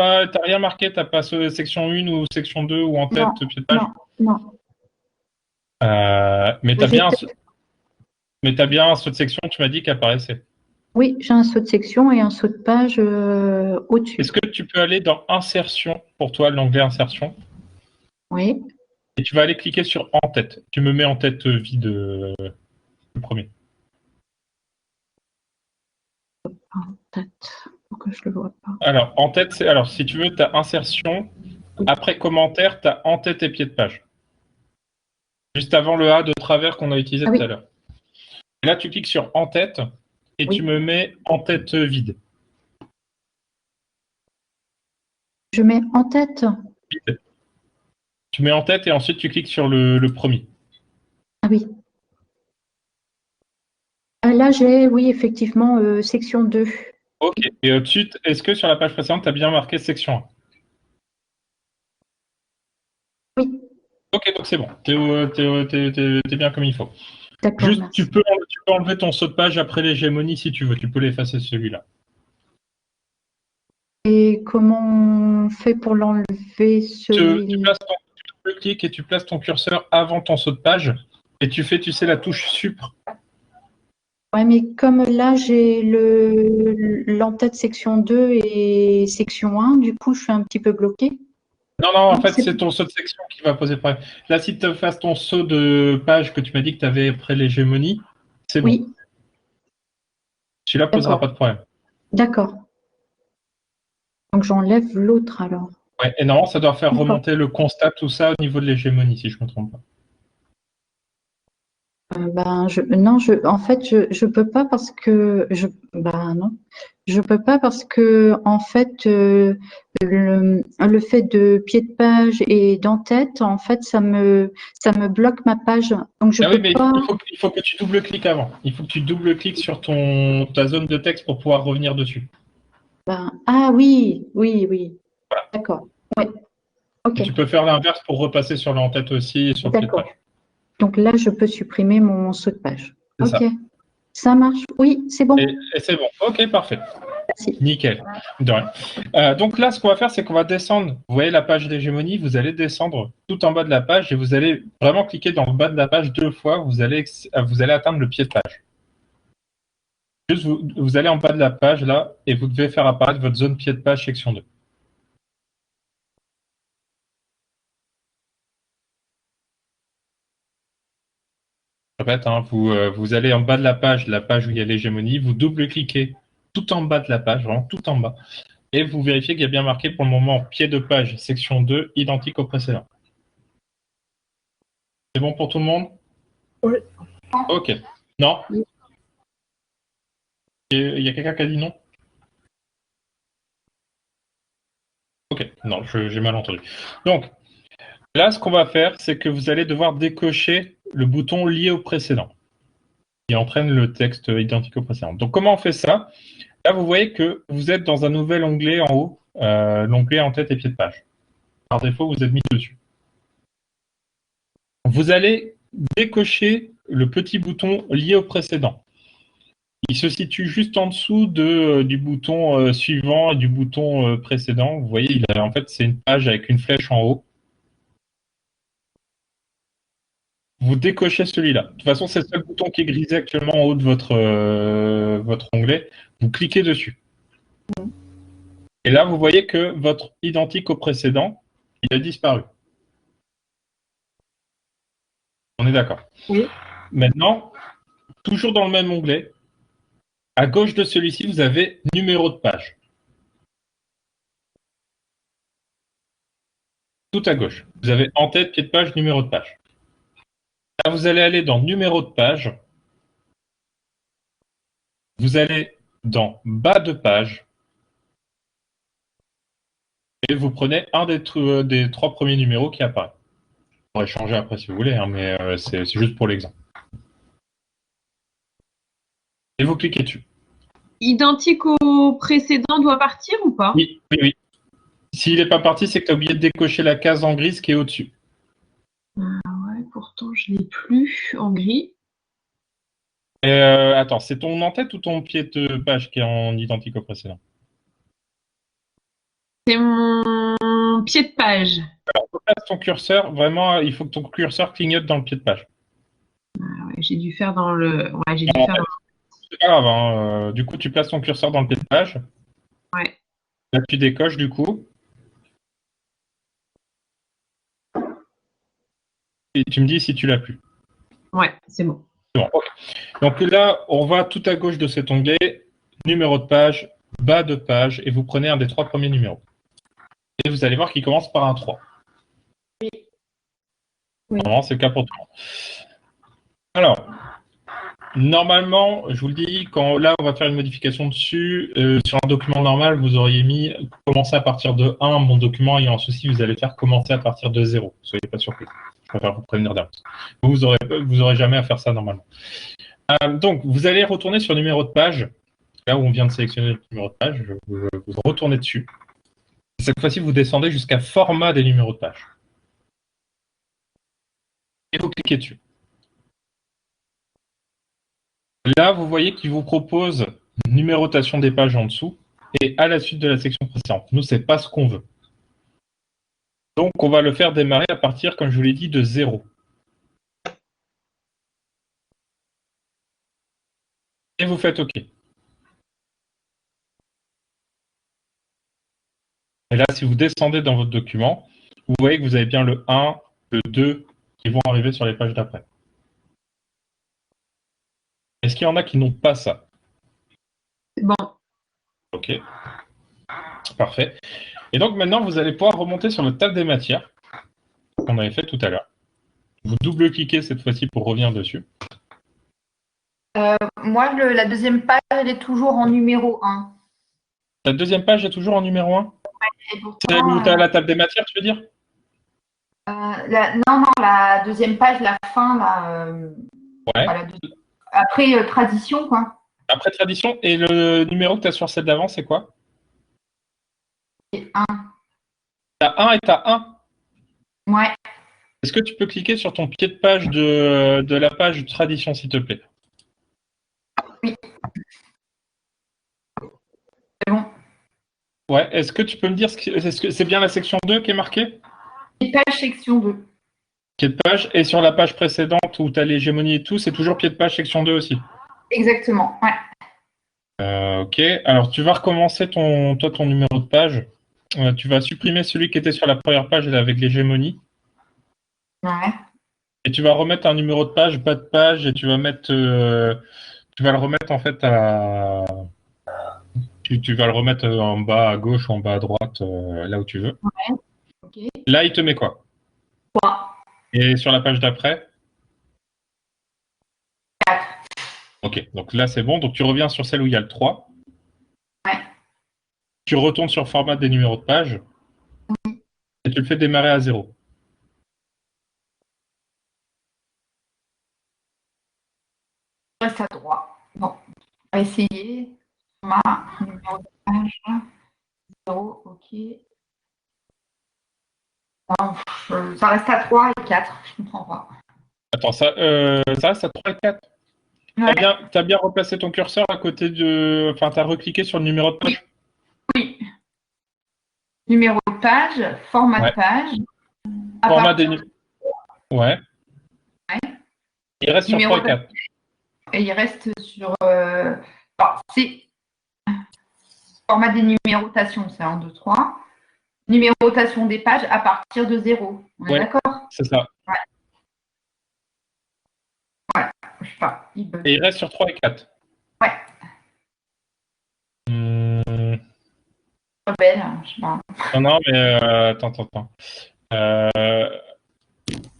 rien marqué, t'as pas section 1 ou section 2 ou en tête, pied de page? Non. Mais t'as bien, bien un saut de section, tu m'as dit, qui apparaissait. Oui, j'ai un saut de section et un saut de page au-dessus. Est-ce que tu peux aller dans Insertion, pour toi, l'onglet Insertion? Oui. Et tu vas aller cliquer sur En tête. Tu me mets en tête vide le premier. En tête. Pourquoi je le vois pas? Alors, en tête, si tu veux, tu as Insertion. Après Commentaire, tu as En tête et pied de page. Juste avant le A de travers qu'on a utilisé tout à l'heure. Là, tu cliques sur En tête et tu me mets En tête vide. Je mets En tête. Vide. Tu mets En tête et ensuite tu cliques sur le premier. Ah oui. Là, j'ai, oui, effectivement, section 2. Ok. Et au-dessus, est-ce que sur la page précédente, tu as bien marqué section 1? Oui. Ok, donc c'est bon. T'es bien comme il faut. D'accord. Juste, tu peux enlever ton saut de page après l'hégémonie si tu veux. Tu peux l'effacer celui-là. Et comment on fait pour l'enlever celui-là? Tu double-cliques et tu places ton curseur avant ton saut de page et tu fais, tu sais, la touche Supr. Ouais, mais comme là, j'ai l'entête section 2 et section 1, du coup, je suis un petit peu bloquée. Non, en fait, c'est ton saut de section qui va poser problème. Là, si tu fasses ton saut de page que tu m'as dit que tu avais après l'hégémonie, c'est bon. Celui-là posera pas de problème. D'accord. Donc, j'enlève l'autre alors. Ouais, et normalement, ça doit faire remonter le constat, tout ça, au niveau de l'hégémonie, si je ne me trompe pas. En fait, je peux pas parce que non, je peux pas parce que en fait le fait de pied de page et d'entête, en fait, ça me bloque ma page. Donc je peux pas. Il faut que tu double-cliques avant. Il faut que tu double-cliques sur ta zone de texte pour pouvoir revenir dessus. Ah oui. Voilà. D'accord. Ouais. Ok. Et tu peux faire l'inverse pour repasser sur l'entête aussi et sur le pied de page. Donc là, je peux supprimer mon saut de page. Ok, ça marche. Oui, c'est bon. Et c'est bon. Ok, parfait. Merci. Nickel. De rien. Donc là, ce qu'on va faire, c'est qu'on va descendre. Vous voyez la page d'hégémonie, vous allez descendre tout en bas de la page et vous allez vraiment cliquer dans le bas de la page 2 fois. Vous allez atteindre le pied de page. Juste, vous allez en bas de la page là et vous devez faire apparaître votre zone pied de page section 2. Je répète, vous allez en bas de la page où il y a l'hégémonie, vous double-cliquez tout en bas de la page, vraiment tout en bas, et vous vérifiez qu'il y a bien marqué pour le moment pied de page section 2, identique au précédent. C'est bon pour tout le monde? Oui. Ok. Non. Oui. Il y a quelqu'un qui a dit non? Ok, non, j'ai mal entendu. Donc, là, ce qu'on va faire, c'est que vous allez devoir décocher le bouton lié au précédent, qui entraîne le texte identique au précédent. Donc, comment on fait ça? Là, vous voyez que vous êtes dans un nouvel onglet en haut, l'onglet en tête et pied de page. Par défaut, vous êtes mis dessus. Vous allez décocher le petit bouton lié au précédent. Il se situe juste en dessous du bouton suivant et du bouton précédent. Vous voyez, en fait, c'est une page avec une flèche en haut. Vous décochez celui-là. De toute façon, c'est le seul bouton qui est grisé actuellement en haut de votre onglet. Vous cliquez dessus. Et là, vous voyez que votre identique au précédent, il a disparu. On est d'accord? Oui. Maintenant, toujours dans le même onglet, à gauche de celui-ci, vous avez numéro de page. Tout à gauche. Vous avez en tête, pied de page, numéro de page. Là, vous allez aller dans numéro de page. Vous allez dans bas de page. Et vous prenez un des 3 premiers numéros qui apparaît. Vous pourrez changer après si vous voulez, hein, mais c'est juste pour l'exemple. Et vous cliquez dessus. Identique au précédent doit partir ou pas? Oui, oui, oui. S'il n'est pas parti, c'est que tu as oublié de décocher la case en grise qui est au-dessus. Ouais, pourtant je ne l'ai plus en gris. Attends, c'est ton en-tête ou ton pied de page qui est en identique au précédent? C'est mon pied de page. Alors, place ton curseur, vraiment, il faut que ton curseur clignote dans le pied de page. Ah ouais, j'ai dû faire dans le. Ouais, j'ai dû faire dans C'est pas grave, hein. Du coup, tu places ton curseur dans le pied de page. Ouais. Là, tu décoches du coup. Et tu me dis si tu l'as plus. Ouais, c'est bon. C'est bon, ok. Donc là, on va tout à gauche de cet onglet, numéro de page, bas de page, et vous prenez un des 3 premiers numéros. Et vous allez voir qu'il commence par un 3. Oui. Normalement, c'est le cas pour tout le monde. Alors, normalement, je vous le dis, là, on va faire une modification dessus. Sur un document normal, vous auriez mis commencer à partir de 1. Mon document ayant un souci, vous allez faire commencer à partir de 0. Soyez pas surpris. Je préfère vous prévenir d'avance. Vous aurez jamais à faire ça normalement. Donc, vous allez retourner sur numéro de page. Là où on vient de sélectionner le numéro de page, vous retournez dessus. Cette fois-ci, vous descendez jusqu'à format des numéros de page. Et vous cliquez dessus. Là, vous voyez qu'il vous propose numérotation des pages en dessous et à la suite de la section précédente. Nous, c'est pas ce qu'on veut. Donc, on va le faire démarrer à partir, comme je vous l'ai dit, de 0. Et vous faites OK. Et là, si vous descendez dans votre document, vous voyez que vous avez bien le 1, le 2 qui vont arriver sur les pages d'après. Est-ce qu'il y en a qui n'ont pas ça? C'est bon. OK. Parfait. Et donc maintenant, vous allez pouvoir remonter sur le table des matières qu'on avait fait tout à l'heure. Vous double-cliquez cette fois-ci pour revenir dessus. Moi, la deuxième page, elle est toujours en numéro 1. La deuxième page est toujours en numéro 1? Et pourtant, C'est où tu as la table des matières, tu veux dire? non, la deuxième page, la fin, là. Ouais. Voilà, après, tradition, quoi. Après tradition, et le numéro que tu as sur celle d'avant, c'est quoi? Et 1. T'as 1 et t'as 1? Ouais. Est-ce que tu peux cliquer sur ton pied de page de la page tradition, s'il te plaît? Oui. C'est bon. Ouais, est-ce que tu peux me dire, est-ce que c'est bien la section 2 qui est marquée? Pied de page, section 2. Pied de page, et sur la page précédente où tu as l'hégémonie et tout, c'est toujours pied de page, section 2 aussi? Exactement, ouais. Ok, alors tu vas recommencer ton numéro de page. Tu vas supprimer celui qui était sur la première page avec l'hégémonie. Ouais. Et tu vas remettre un numéro de page, bas de page, et tu vas le remettre en fait tu vas le remettre en bas à gauche ou en bas à droite, là où tu veux. Ouais. Ok. Là, il te met quoi? 3. Et sur la page d'après? 4. Ok, donc là c'est bon. Donc tu reviens sur celle où il y a le 3. Ouais. Tu retournes sur format des numéros de page. Et tu le fais démarrer à 0. Il reste à droite. Bon, on va essayer. Format, numéro de page. 0, ok. Non, ça reste à 3 et 4, je ne comprends pas. Attends, ça reste à 3 et 4. Ouais. T'as bien replacé ton curseur à côté de... Enfin, t'as recliqué sur le numéro de page. Oui. Numéro de page, format Ouais. de page. À Format partir- des... Ouais. Ouais. Il reste sur Numéro 3 et 4. Et il reste sur. C'est format des numérotations, c'est 1, 2, 3. Numérotation des pages à partir de 0. On est Ouais. d'accord? C'est ça. Je sais pas. Il bug. Et il reste sur 3 et 4. Ouais. Rebelle, je sais pas. Non, mais attends.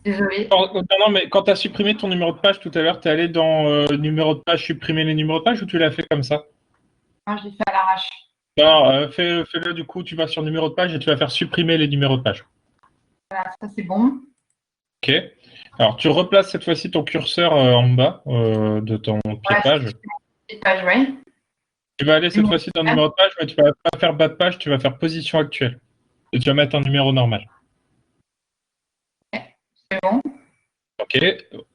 Désolée. Non, mais quand tu as supprimé ton numéro de page tout à l'heure, tu es allé dans numéro de page, supprimer les numéros de page ou tu l'as fait comme ça? Moi, je l'ai fait à l'arrache. Non, fais-le du coup, tu vas sur numéro de page et tu vas faire supprimer les numéros de page. Voilà, ça c'est bon. Ok. Alors, tu replaces cette fois-ci ton curseur en bas de ton pied de page. Les pages, ouais. Tu vas aller cette fois-ci dans numéro de page, mais tu vas pas faire bas de page, tu vas faire position actuelle. Et tu vas mettre un numéro normal. C'est bon. Ok.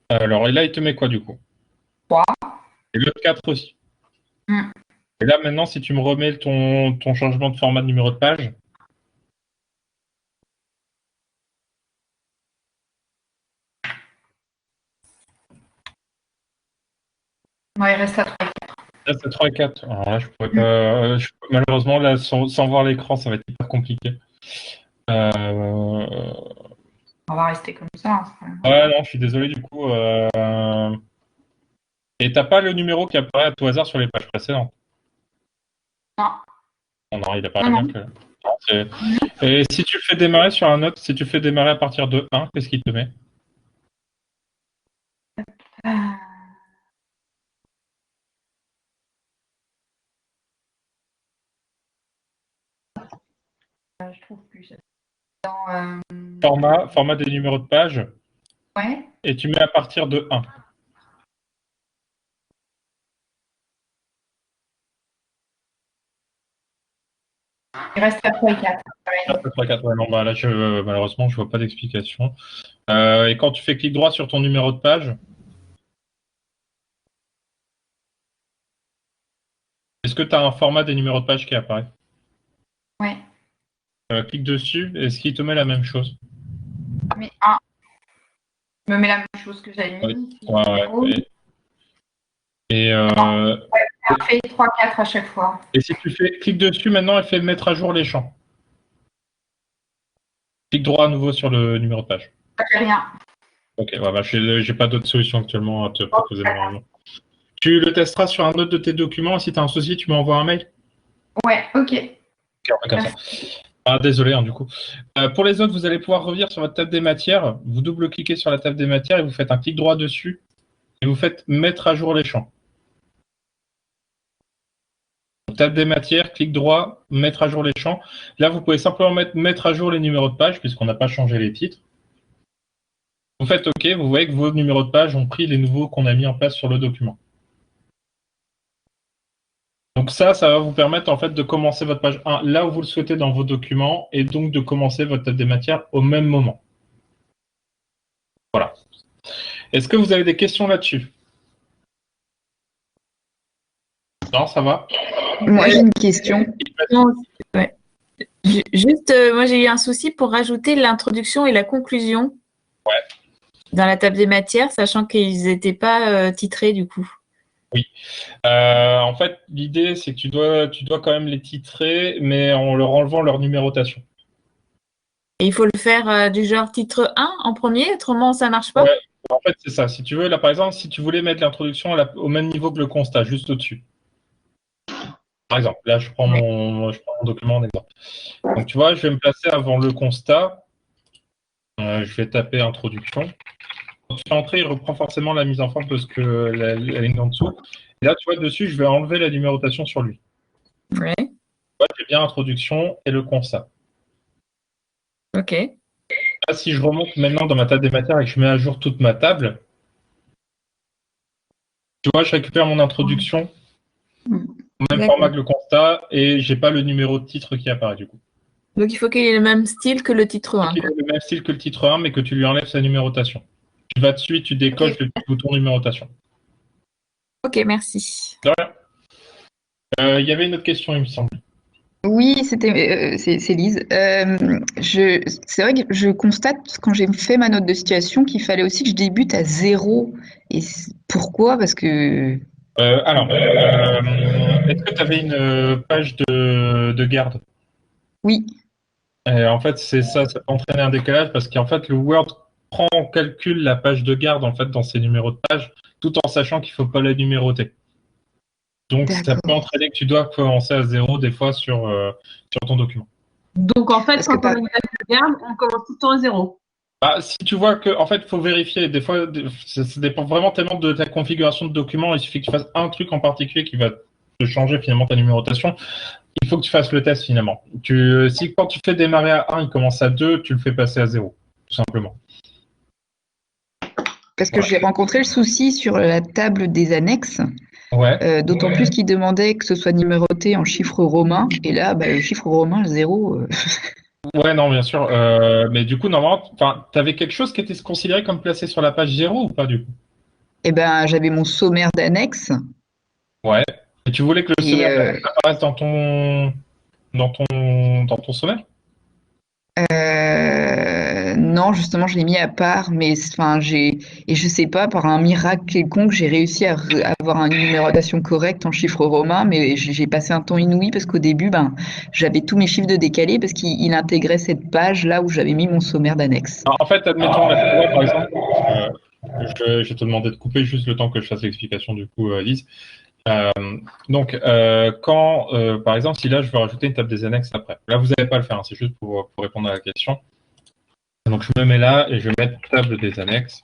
Alors, et là, il te met quoi du coup? 3. Et le 4 aussi. Et là, maintenant, si tu me remets ton changement de format de numéro de page. Non, il reste à 3 et 4. Là, c'est 3 et 4. Alors là, je pourrais pas. Malheureusement, là, sans voir l'écran, ça va être hyper compliqué. On va rester comme ça. Ouais, non, je suis désolé du coup. Et t'as pas le numéro qui apparaît à tout hasard sur les pages précédentes? Non. Non, il apparaît bien que. Et si tu le fais démarrer sur un autre, si tu le fais démarrer à partir de 1, qu'est-ce qu'il te met? Je trouve plus. Dans, Format des numéros de page. Ouais. Et tu mets à partir de 1. Il reste à 3 et 4. Ah, 3, 4, ouais, non, bah, là, malheureusement, je vois pas d'explication. Et quand tu fais clic droit sur ton numéro de page, est-ce que tu as un format des numéros de page qui apparaît? Ouais. Clique dessus, est-ce qu'il te met la même chose? Mais 1. Il me met la même chose que j'avais mis. Ouais. Et Parfait, 3, 4 à chaque fois. Et si tu fais clic dessus, maintenant, elle fait mettre à jour les champs. Clic droit à nouveau sur le numéro de page. Ça fait rien. Ok, ouais, bah, j'ai pas d'autre solution actuellement à te proposer malheureusement. Tu le testeras sur un autre de tes documents. Si tu as un souci, tu m'envoies un mail. Ouais, ok. Comme ça. Ah, désolé, du coup. Pour les autres, vous allez pouvoir revenir sur votre table des matières. Vous double-cliquez sur la table des matières et vous faites un clic droit dessus. Et vous faites mettre à jour les champs. Table des matières, clic droit, mettre à jour les champs. Là, vous pouvez simplement mettre à jour les numéros de page puisqu'on n'a pas changé les titres. Vous faites OK, vous voyez que vos numéros de page ont pris les nouveaux qu'on a mis en place sur le document. Donc ça va vous permettre en fait de commencer votre page 1 là où vous le souhaitez dans vos documents et donc de commencer votre table des matières au même moment. Voilà. Est-ce que vous avez des questions là-dessus? Non, ça va? Moi, j'ai une question. Non, ouais. Juste, moi j'ai eu un souci pour rajouter l'introduction et la conclusion dans la table des matières, sachant qu'ils n'étaient pas titrés du coup. Oui. En fait, l'idée, c'est que tu dois quand même les titrer, mais en leur enlevant leur numérotation. Et il faut le faire du genre titre 1 en premier, autrement ça ne marche pas? Ouais, en fait, c'est ça. Si tu veux, là, par exemple, si tu voulais mettre l'introduction au même niveau que le constat, juste au-dessus. Par exemple, là, je prends mon document en exemple. Donc, tu vois, je vais me placer avant le constat. Je vais taper introduction. Quand tu fais entrer, il reprend forcément la mise en forme parce que la ligne en dessous. Et là, tu vois, dessus, je vais enlever la numérotation sur lui. Ouais. Tu vois, j'ai bien introduction et le constat. Ok. Là, si je remonte maintenant dans ma table des matières et que je mets à jour toute ma table, tu vois, je récupère mon introduction, au même format que le constat, et j'ai pas le numéro de titre qui apparaît du coup. Donc il faut qu'il ait le même style que le titre 1. Il ait le même style que le titre 1, mais que tu lui enlèves sa numérotation. Tu vas dessus, tu décoches le petit bouton numérotation. Ok, merci. De rien. Il y avait une autre question, il me semble. Oui, c'est Lise. C'est vrai que je constate quand j'ai fait ma note de situation qu'il fallait aussi que je débute à 0. Et pourquoi? Parce que Est-ce que tu avais une page de garde? oui, En fait, c'est ça peut entraîner un décalage parce qu'en fait, le Word prend en calcul la page de garde en fait dans ses numéros de page, tout en sachant qu'il ne faut pas la numéroter. Donc, ça peut entraîner que tu dois commencer à 0 des fois sur ton document. Donc, en fait, quand on a une page de garde, on commence tout le temps à 0. Bah, si tu vois que, en fait, il faut vérifier. Des fois, ça dépend vraiment tellement de ta configuration de document. Il suffit que tu fasses un truc en particulier qui va te changer finalement ta numérotation. Il faut que tu fasses le test finalement. Si quand tu fais démarrer à 1, il commence à 2, tu le fais passer à 0, tout simplement. parce que j'ai rencontré le souci sur la table des annexes. Ouais. D'autant plus qu'il demandait que ce soit numéroté en chiffres romains. Et là, le chiffre romain, le 0. Ouais, non, bien sûr. Mais du coup, normalement, tu avais quelque chose qui était considéré comme placé sur la page 0 ou pas du coup? Eh ben, j'avais mon sommaire d'annexe. Ouais. Et tu voulais que le Et, sommaire apparaisse dans ton sommaire? non, justement, je l'ai mis à part, mais enfin, et je sais pas, par un miracle quelconque, j'ai réussi à avoir une numérotation correcte en chiffres romains, mais j'ai passé un temps inouï parce qu'au début, j'avais tous mes chiffres de décalés parce qu'il intégrait cette page là où j'avais mis mon sommaire d'annexe. En fait, admettons, là, tu vois, par exemple, je vais te demander de couper juste le temps que je fasse l'explication du coup, Lise. Donc, par exemple, si là, je veux rajouter une table des annexes après. Là, vous n'allez pas le faire, hein, c'est juste pour répondre à la question. Donc, je me mets là et je vais mettre table des annexes.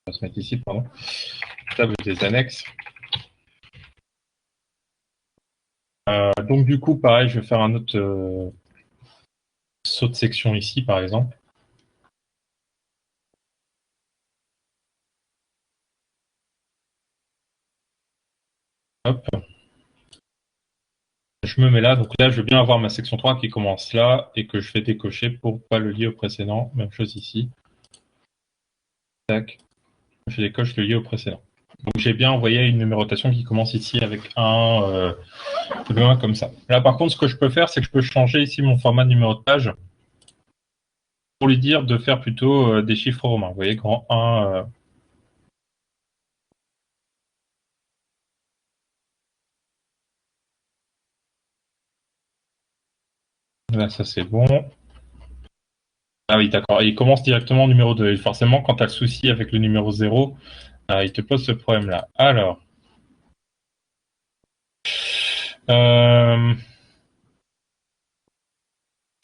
On va se mettre ici, pardon. Table des annexes. Donc, du coup, pareil, je vais faire un autre saut de section ici, par exemple. Hop. Je me mets là, donc là je veux bien avoir ma section 3 qui commence là et que je fais décocher pour pas le lier au précédent. Même chose ici. Tac. Je décoche le lier au précédent. Donc j'ai bien envoyé une numérotation qui commence ici avec un comme ça. Là par contre ce que je peux faire c'est que je peux changer ici mon format de numéro de page pour lui dire de faire plutôt des chiffres romains. Vous voyez, grand 1. Là ça c'est bon. Ah oui, d'accord. Il commence directement au numéro 2. Et forcément, quand tu as le souci avec le numéro 0, il te pose ce problème-là. Alors.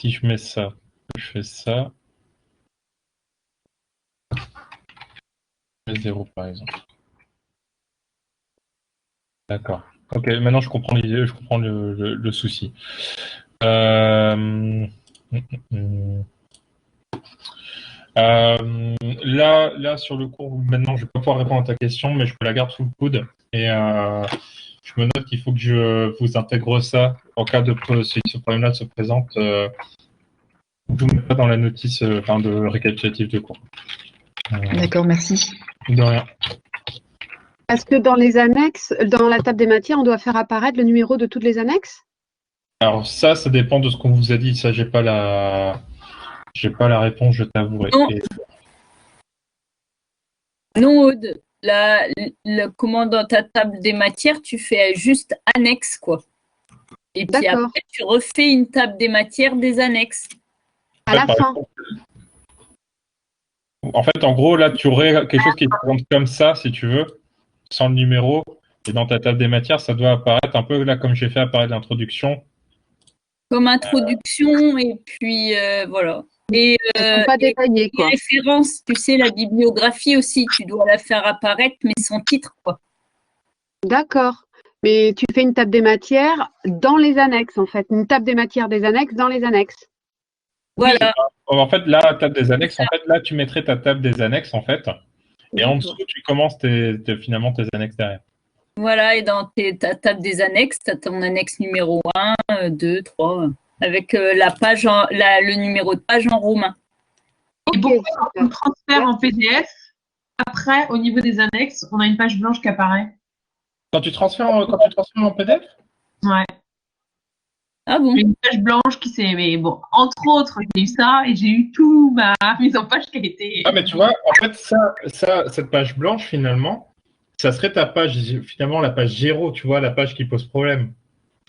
Si je mets ça, je fais ça. Je mets 0 par exemple. D'accord. Ok, maintenant je comprends l'idée, je comprends le souci. Là, sur le cours, maintenant, je ne vais pas pouvoir répondre à ta question, mais je peux la garder sous le coude. Et je me note qu'il faut que je vous intègre ça en cas de si ce problème-là se présente. Je vous mets pas dans la notice de récapitulatif de cours. D'accord, merci. De rien. Est-ce que dans les annexes, dans la table des matières, on doit faire apparaître le numéro de toutes les annexes? Alors ça dépend de ce qu'on vous a dit. Ça, j'ai pas la réponse, je t'avouerai. Non, Aude. Comment dans ta table des matières, tu fais juste annexe, quoi. Et puis après, tu refais une table des matières des annexes. À la fin. En fait, en gros, là, tu aurais quelque chose qui se présente comme ça, si tu veux, sans le numéro. Et dans ta table des matières, ça doit apparaître un peu là, comme j'ai fait apparaître l'introduction. Comme introduction, et puis voilà. Et, Elles sont pas détaillées, les quoi. références, tu sais, la bibliographie aussi, tu dois la faire apparaître, mais sans titre, quoi. D'accord. Mais tu fais une table des matières dans les annexes, en fait. Une table des matières des annexes dans les annexes. Voilà. En fait, là, table des annexes, en fait, là, tu mettrais ta table des annexes, en fait. Et en dessous, tu commences finalement tes annexes derrière. Voilà, et dans ta table des annexes, tu as ton annexe numéro 1, 2, 3, avec la page le numéro de page en romain. Et pourquoi quand on transfère en PDF, après, au niveau des annexes, on a une page blanche qui apparaît? Quand tu transfères en PDF? Ouais. Ah bon? Une page blanche qui s'est. Mais bon, entre autres, j'ai eu ça et j'ai eu tout ma mise en page qui a été. Ah, mais tu vois, en fait, cette page blanche, finalement, ça serait ta page, finalement, la page 0, tu vois, la page qui pose problème.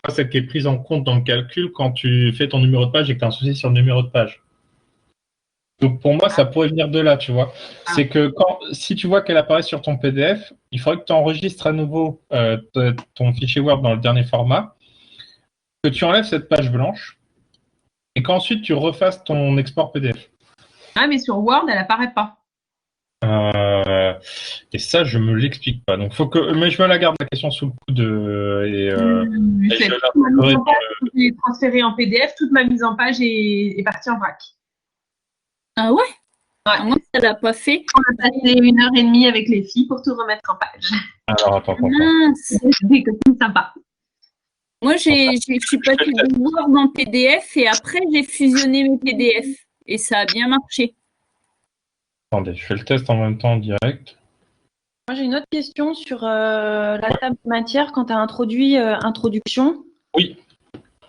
Celle qui est prise en compte dans le calcul quand tu fais ton numéro de page et que tu as un souci sur le numéro de page. Donc pour moi, ça pourrait venir de là, tu vois. C'est que si tu vois qu'elle apparaît sur ton PDF, il faudrait que tu enregistres à nouveau ton fichier Word dans le dernier format, que tu enlèves cette page blanche et qu'ensuite tu refasses ton export PDF. Ah, mais sur Word, elle apparaît pas. Et ça, je me l'explique pas. Donc mais je me la garde la question sous le coude J'ai transféré en PDF, toute ma mise en page est partie en vrac. Ah ouais? Moi, ça l'a pas fait. On a passé 1h30 avec les filles pour tout remettre en page. Alors, attends. Des copines sympas. Moi, je suis passée de Word en PDF et après, j'ai fusionné mes PDF. Et ça a bien marché. Attendez, je fais le test en même temps en direct. Moi, j'ai une autre question sur la table de matière quand tu as introduit introduction. Oui.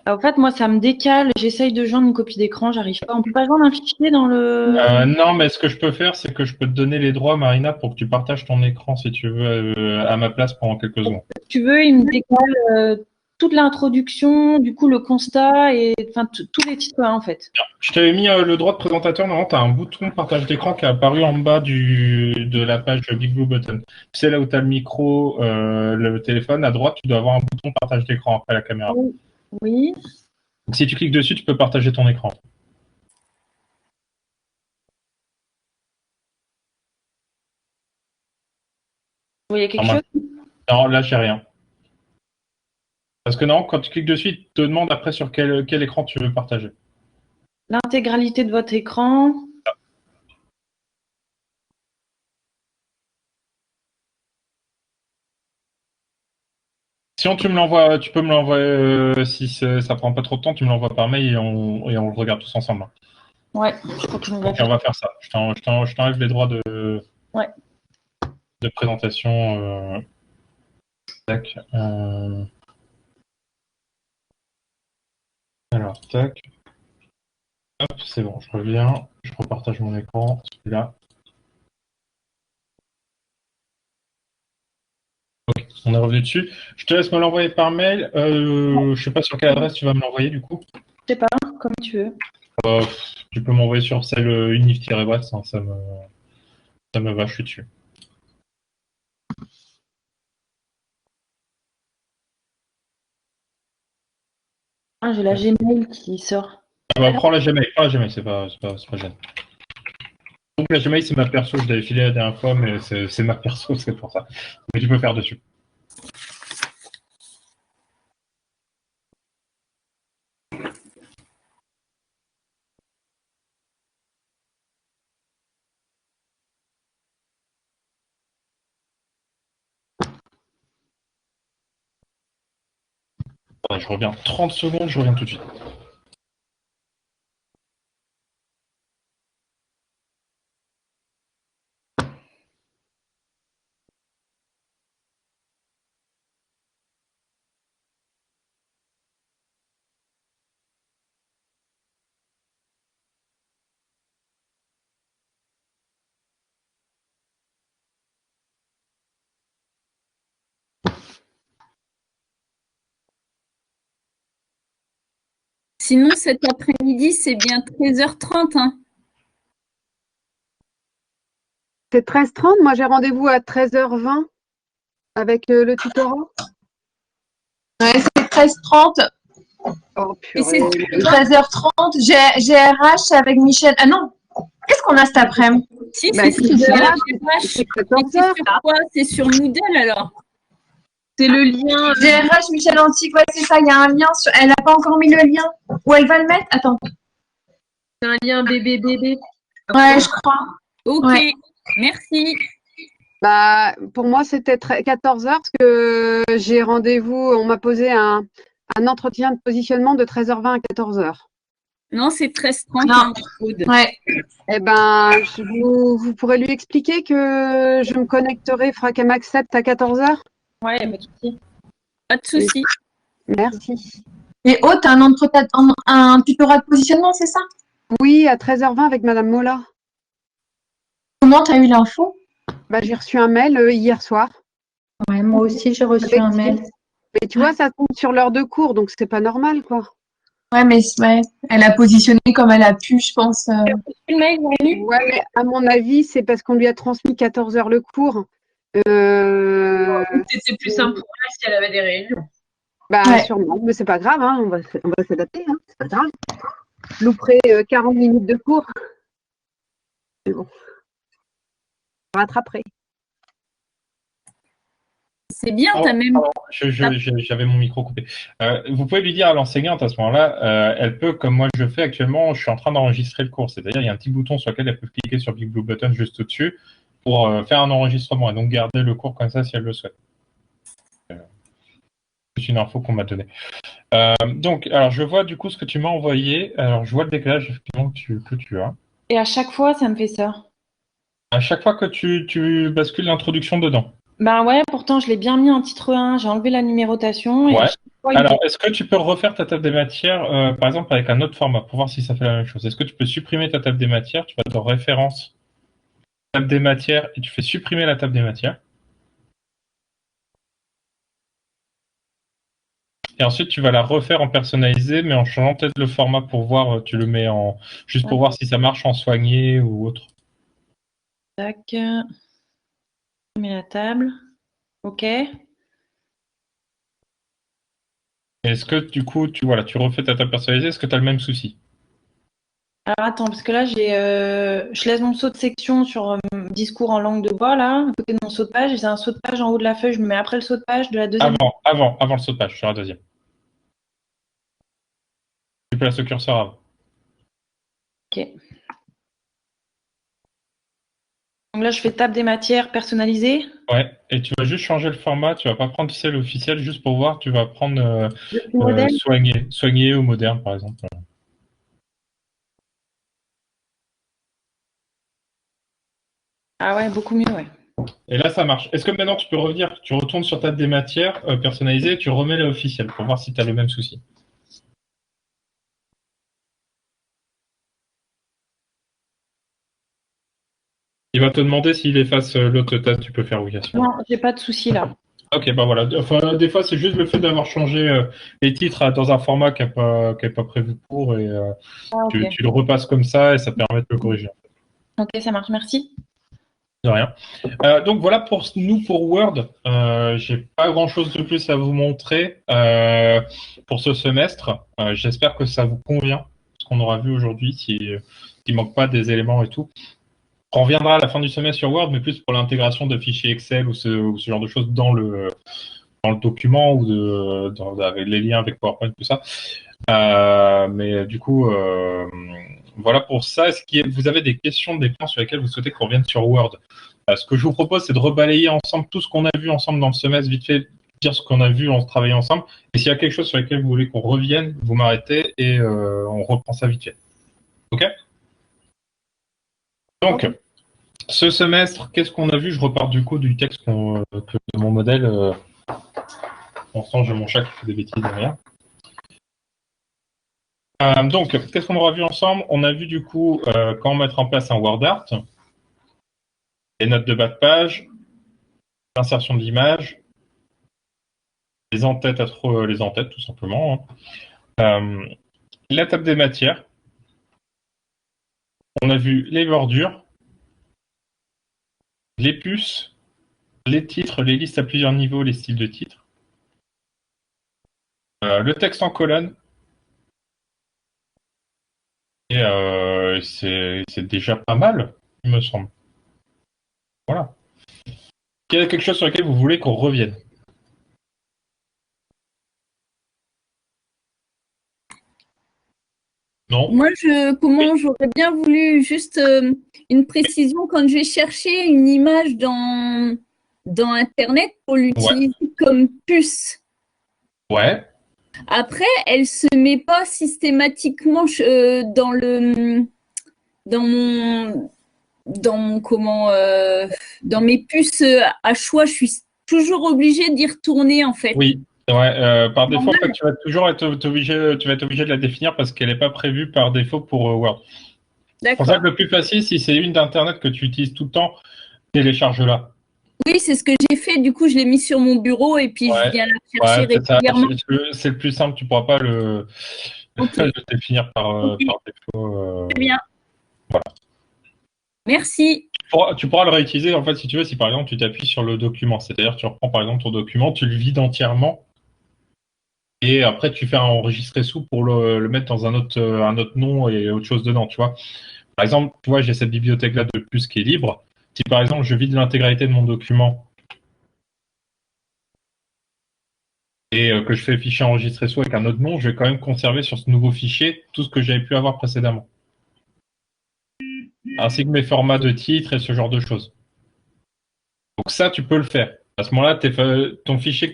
En fait, moi, ça me décale. J'essaye de joindre une copie d'écran, j'arrive pas. On peut pas joindre un fichier dans le. Non, mais ce que je peux faire, c'est que je peux te donner les droits, Marina, pour que tu partages ton écran, si tu veux, à ma place pendant quelques secondes. Si tu veux, il me décale toute l'introduction, du coup, le constat et enfin tous les titres, en fait. Je t'avais mis le droit de présentateur. Normalement, tu as un bouton partage d'écran qui est apparu en bas de la page Big Blue Button. C'est là où tu as le micro, le téléphone. À droite, tu dois avoir un bouton partage d'écran après la caméra. Oui. Donc, si tu cliques dessus, tu peux partager ton écran. Vous voyez quelque chose? Non, là, j'ai rien. Parce que non, quand tu cliques dessus, il te demande après sur quel écran tu veux partager. L'intégralité de votre écran. Sinon, tu peux me l'envoyer, si ça prend pas trop de temps, tu me l'envoies par mail et on le regarde tous ensemble. Ouais, je crois que je on va faire ça. Je t'enlève les droits de présentation. Tac. Alors, tac. Hop, c'est bon, je reviens. Je repartage mon écran, celui-là. Ok, on est revenu dessus. Je te laisse me l'envoyer par mail. Je sais pas sur quelle adresse tu vas me l'envoyer du coup. Je sais pas, comme tu veux. Tu peux m'envoyer sur celle unif-bref, ça me va, je suis dessus. Ah, j'ai la Gmail qui sort. Prends la Gmail, c'est pas gênant. Donc la Gmail, c'est ma perso, je l'avais filé la dernière fois, mais c'est ma perso, c'est pour ça. Mais tu peux faire dessus. Je reviens 30 secondes, je reviens tout de suite. Sinon, cet après-midi, c'est bien 13h30. Hein. C'est 13h30. Moi, j'ai rendez-vous à 13h20 avec le tutorat. Ouais, c'est 13h30. Oh, Et c'est purée. 13h30, GRH avec Michel. Ah non, qu'est-ce qu'on a cet après-midi? Si, Bah, si, si, c'est c'est la là, RH. c'est Mais 14 c'est heures. sur quoi? C'est sur Moodle alors? C'est le lien. GRH Michel Antique, ouais, c'est ça, il y a un lien. Elle n'a pas encore mis le lien. Ou elle va le mettre? Attends. C'est un lien bébé. Ouais, je crois. Ok, Ouais. merci. Bah, pour moi, c'était 14 heures parce que j'ai rendez-vous. On m'a posé un entretien de positionnement de 13h20 à 14h. Non, c'est 13h30. Non. Aude. Ouais. Eh ben, vous pourrez lui expliquer que je me connecterai, il faudra qu'elle m'accepte à 14h. Ouais, pas de souci. Pas de souci. Merci. Et Aude, t'as un tutorat de positionnement, c'est ça? Oui, à 13h20 avec Madame Mola. Comment t'as eu l'info? Bah, j'ai reçu un mail hier soir. Ouais, moi aussi, j'ai reçu un mail. Mais tu vois, ça tombe sur l'heure de cours, donc c'est pas normal, quoi. Ouais, mais ouais, elle a positionné comme elle a pu, je pense. Le mail, Ouais, mais à mon avis, c'est parce qu'on lui a transmis 14 heures le cours. C'était plus simple pour elle si elle avait des réunions. Bah, Ouais. sûrement, mais c'est pas grave, hein, on va s'adapter, hein, c'est pas grave. Je louperai 40 minutes de cours. C'est bon. Je rattraperai. C'est bien, t'as même. J'avais mon micro coupé. Vous pouvez lui dire à l'enseignante à ce moment-là, elle peut, comme moi je fais actuellement, je suis en train d'enregistrer le cours. C'est-à-dire, il y a un petit bouton sur lequel elle peut cliquer sur Big Blue Button juste au-dessus pour faire un enregistrement et donc garder le cours comme ça si elle le souhaite. C'est une info qu'on m'a donnée. Donc, alors je vois du coup ce que tu m'as envoyé. Alors, je vois le décalage effectivement que tu as. Et à chaque fois, ça me fait ça. À chaque fois que tu bascules l'introduction dedans. Ben ouais, pourtant, je l'ai bien mis en titre 1. J'ai enlevé la numérotation. Et à Ouais. chaque fois, il Alors, fait- est-ce que tu peux refaire ta table des matières, par exemple, avec un autre format, pour voir si ça fait la même chose? Est-ce que tu peux supprimer ta table des matières? Tu vas dans référence, table des matières, et tu fais supprimer la table des matières. Et ensuite, tu vas la refaire en personnalisé, mais en changeant peut-être le format pour voir, tu le mets en, juste pour voir si ça marche en soigné ou autre. Tac. Je mets la table. OK. Est-ce que du coup, tu refais ta table personnalisée, est-ce que tu as le même souci? Alors attends, parce que là, je laisse mon saut de section sur discours en langue de bois, là, à côté de mon saut de page. J'ai un saut de page en haut de la feuille. Je me mets après le saut de page de la deuxième. Avant le saut de page, sur la deuxième. Tu places le curseur avant. OK. Donc là, je fais table des matières personnalisées. Ouais, et tu vas juste changer le format, tu vas pas prendre celle officielle juste pour voir, tu vas prendre Modèle. soigné ou moderne par exemple. Ah ouais, beaucoup mieux, ouais. Et là ça marche. Est-ce que maintenant tu peux revenir, tu retournes sur table des matières personnalisée et tu remets la officielle pour voir si tu as le même souci. Il va te demander s'il efface l'autre table, tu peux faire oui. Non, j'ai pas de souci là. Ok, bah voilà. Enfin, des fois, c'est juste le fait d'avoir changé les titres dans un format qui n'est pas prévu pour et ok. tu le repasses comme ça et ça permet de le corriger. Ok, ça marche, merci. De rien. Donc voilà pour nous pour Word. J'ai pas grand-chose de plus à vous montrer pour ce semestre. J'espère que ça vous convient, ce qu'on aura vu aujourd'hui, s'il ne manque pas des éléments et tout. On reviendra à la fin du semestre sur Word, mais plus pour l'intégration de fichiers Excel ou ce genre de choses dans le document ou avec les liens avec PowerPoint, tout ça. Mais du coup, voilà pour ça. Vous avez des questions, des points sur lesquels vous souhaitez qu'on revienne sur Word? Ce que je vous propose, c'est de rebalayer ensemble tout ce qu'on a vu ensemble dans le semestre, vite fait, dire ce qu'on a vu, on se travaille ensemble. Et s'il y a quelque chose sur lequel vous voulez qu'on revienne, vous m'arrêtez et on reprend ça vite fait. OK? Donc, ce semestre, qu'est-ce qu'on a vu? Je repars du coup du texte de mon modèle. Pour l'instant, j'ai mon chat qui fait des bêtises derrière. Donc, qu'est-ce qu'on aura vu ensemble? On a vu du coup comment mettre en place un WordArt, les notes de bas de page, l'insertion de l'image, les en-têtes tout simplement. La table des matières. On a vu les bordures, les puces, les titres, les listes à plusieurs niveaux, les styles de titres. Le texte en colonne, Et c'est déjà pas mal, il me semble. Voilà. Est-ce qu'il y a quelque chose sur lequel vous voulez qu'on revienne? Non? Moi, j'aurais bien voulu juste une précision quand je vais chercher une image dans Internet pour l'utiliser comme puce. Ouais. Après, elle se met pas systématiquement dans mes puces à choix. Je suis toujours obligée d'y retourner en fait. Oui. Ouais, par défaut, en fait, tu vas toujours être obligé de la définir parce qu'elle n'est pas prévue par défaut pour Word. C'est pour ça que le plus facile, si c'est une d'Internet que tu utilises tout le temps, télécharge-la. Oui, c'est ce que j'ai fait. Du coup, je l'ai mis sur mon bureau et puis je viens la chercher régulièrement. C'est le plus simple. Tu ne pourras pas le définir par défaut. Très bien. Voilà. Merci. Tu pourras le réutiliser, en fait, si tu veux, si par exemple tu t'appuies sur le document. C'est-à-dire, tu reprends par exemple ton document, tu le vides entièrement. Et après, tu fais un enregistrer sous pour le mettre dans un autre nom et autre chose dedans, tu vois. Par exemple, tu vois, j'ai cette bibliothèque-là de plus qui est libre. Si par exemple, je vide l'intégralité de mon document et que je fais fichier enregistrer sous avec un autre nom, je vais quand même conserver sur ce nouveau fichier tout ce que j'avais pu avoir précédemment. Ainsi que mes formats de titres et ce genre de choses. Donc ça, tu peux le faire. À ce moment-là, ton fichier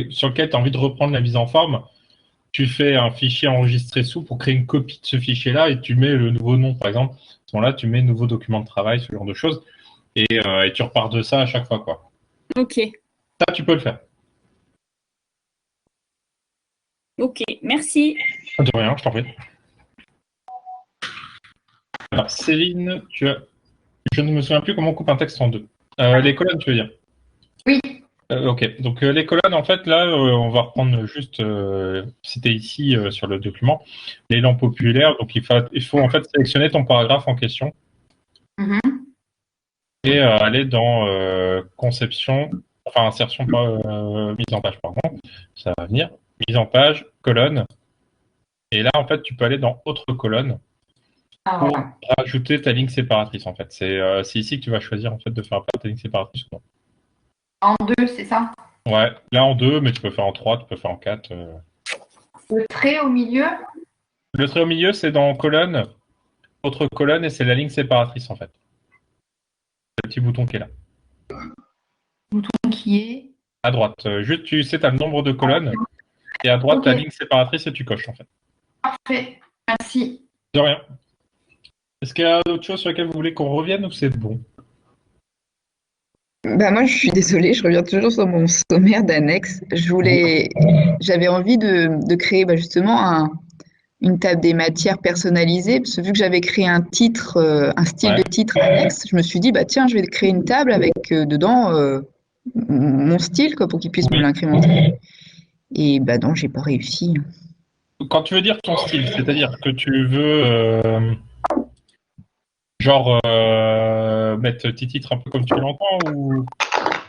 sur lequel tu as envie de reprendre la mise en forme, tu fais un fichier enregistré sous pour créer une copie de ce fichier-là et tu mets le nouveau nom, par exemple. À ce moment-là, tu mets nouveau document de travail, ce genre de choses, et tu repars de ça à chaque fois, quoi. Ok. Ça, tu peux le faire. Ok, merci. De rien, je t'en prie. Alors, Céline, je ne me souviens plus comment on coupe un texte en deux. Les colonnes, tu veux dire? Oui. Ok, donc les colonnes, en fait, là, on va reprendre juste, c'était ici sur le document, l'élan populaire. Donc, il faut en fait sélectionner ton paragraphe en question et aller dans conception, enfin insertion, pas mise en page, pardon, ça va venir, mise en page, colonne. Et là, en fait, tu peux aller dans autre colonne pour rajouter ta ligne séparatrice, en fait. C'est ici que tu vas choisir, en fait, de faire ta ligne séparatrice ou non. En deux, c'est ça? Ouais, là en deux, mais tu peux faire en 3, tu peux faire en 4. Le trait au milieu? Le trait au milieu, c'est dans colonne, autre colonne, et c'est la ligne séparatrice, en fait. Le petit bouton qui est là. Bouton qui est? À droite. Juste, tu sais, tu as le nombre de colonnes, et à droite, ta ligne séparatrice, et tu coches, en fait. Parfait, merci. De rien. Est-ce qu'il y a d'autres choses sur lesquelles vous voulez qu'on revienne, ou c'est bon? Bah moi, je suis désolée, je reviens toujours sur mon sommaire d'annexe. J'avais envie de créer justement une table des matières personnalisée, parce que vu que j'avais créé un titre, un style de titre annexe, je me suis dit, tiens, je vais créer une table avec dedans mon style, quoi, pour qu'il puisse me l'incrémenter. Et non, j'ai pas réussi. Quand tu veux dire ton style, c'est-à-dire que tu veux mettre tes titres un peu comme tu l'entends ou...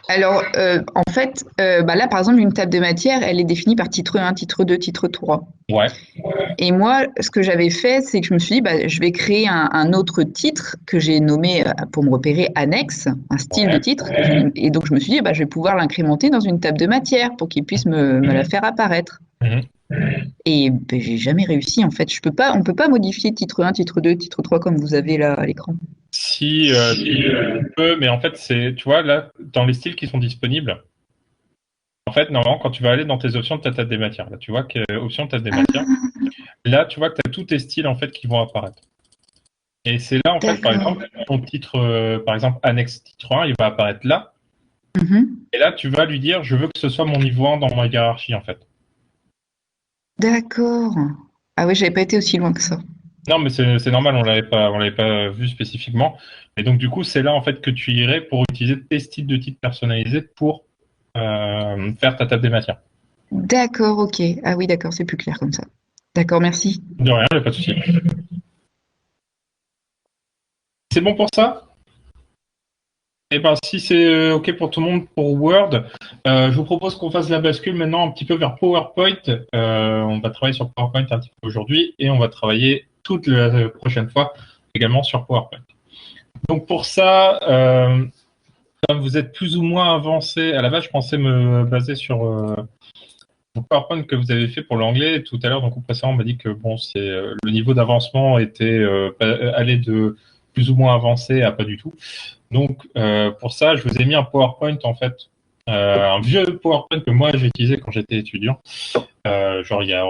Alors, en fait, là, par exemple, une table de matière, elle est définie par titre 1, titre 2, titre 3. Ouais. Et moi, ce que j'avais fait, c'est que je me suis dit, je vais créer un autre titre que j'ai nommé, pour me repérer, annexe, un style de titre. Et donc, je me suis dit, je vais pouvoir l'incrémenter dans une table de matière pour qu'il puisse me la faire apparaître. Et j'ai jamais réussi, en fait. On peut pas modifier titre 1, titre 2, titre 3 comme vous avez là à l'écran. Si, tu peux, mais en fait, tu vois, là, dans les styles qui sont disponibles, en fait, normalement, quand tu vas aller dans tes options de ta table des matières, là, tu vois que option de table des matières, là, tu vois que tu as tous tes styles, en fait, qui vont apparaître. Et c'est là, en fait, par exemple, ton titre, par exemple, annexe titre 1, il va apparaître là. Et là, tu vas lui dire, je veux que ce soit mon niveau 1 dans ma hiérarchie, en fait. D'accord. Ah oui, j'avais pas été aussi loin que ça. Non, mais c'est normal, on l'avait pas vu spécifiquement. Et donc, du coup, c'est là, en fait, que tu irais pour utiliser tes styles de titres personnalisés pour faire ta table des matières. D'accord, ok. Ah oui, d'accord, c'est plus clair comme ça. D'accord, merci. De rien, pas de souci. C'est bon pour ça? Eh bien, si c'est OK pour tout le monde pour Word, je vous propose qu'on fasse la bascule maintenant un petit peu vers PowerPoint. On va travailler sur PowerPoint un petit peu aujourd'hui et on va travailler toute la prochaine fois également sur PowerPoint. Donc pour ça, comme vous êtes plus ou moins avancé, à la base je pensais me baser sur le PowerPoint que vous avez fait pour l'anglais tout à l'heure. Donc au précédent on m'a dit que bon, le niveau d'avancement était allait de plus ou moins avancé à pas du tout. Donc pour ça je vous ai mis un PowerPoint en fait, un vieux PowerPoint que moi j'ai utilisé quand j'étais étudiant, genre il y a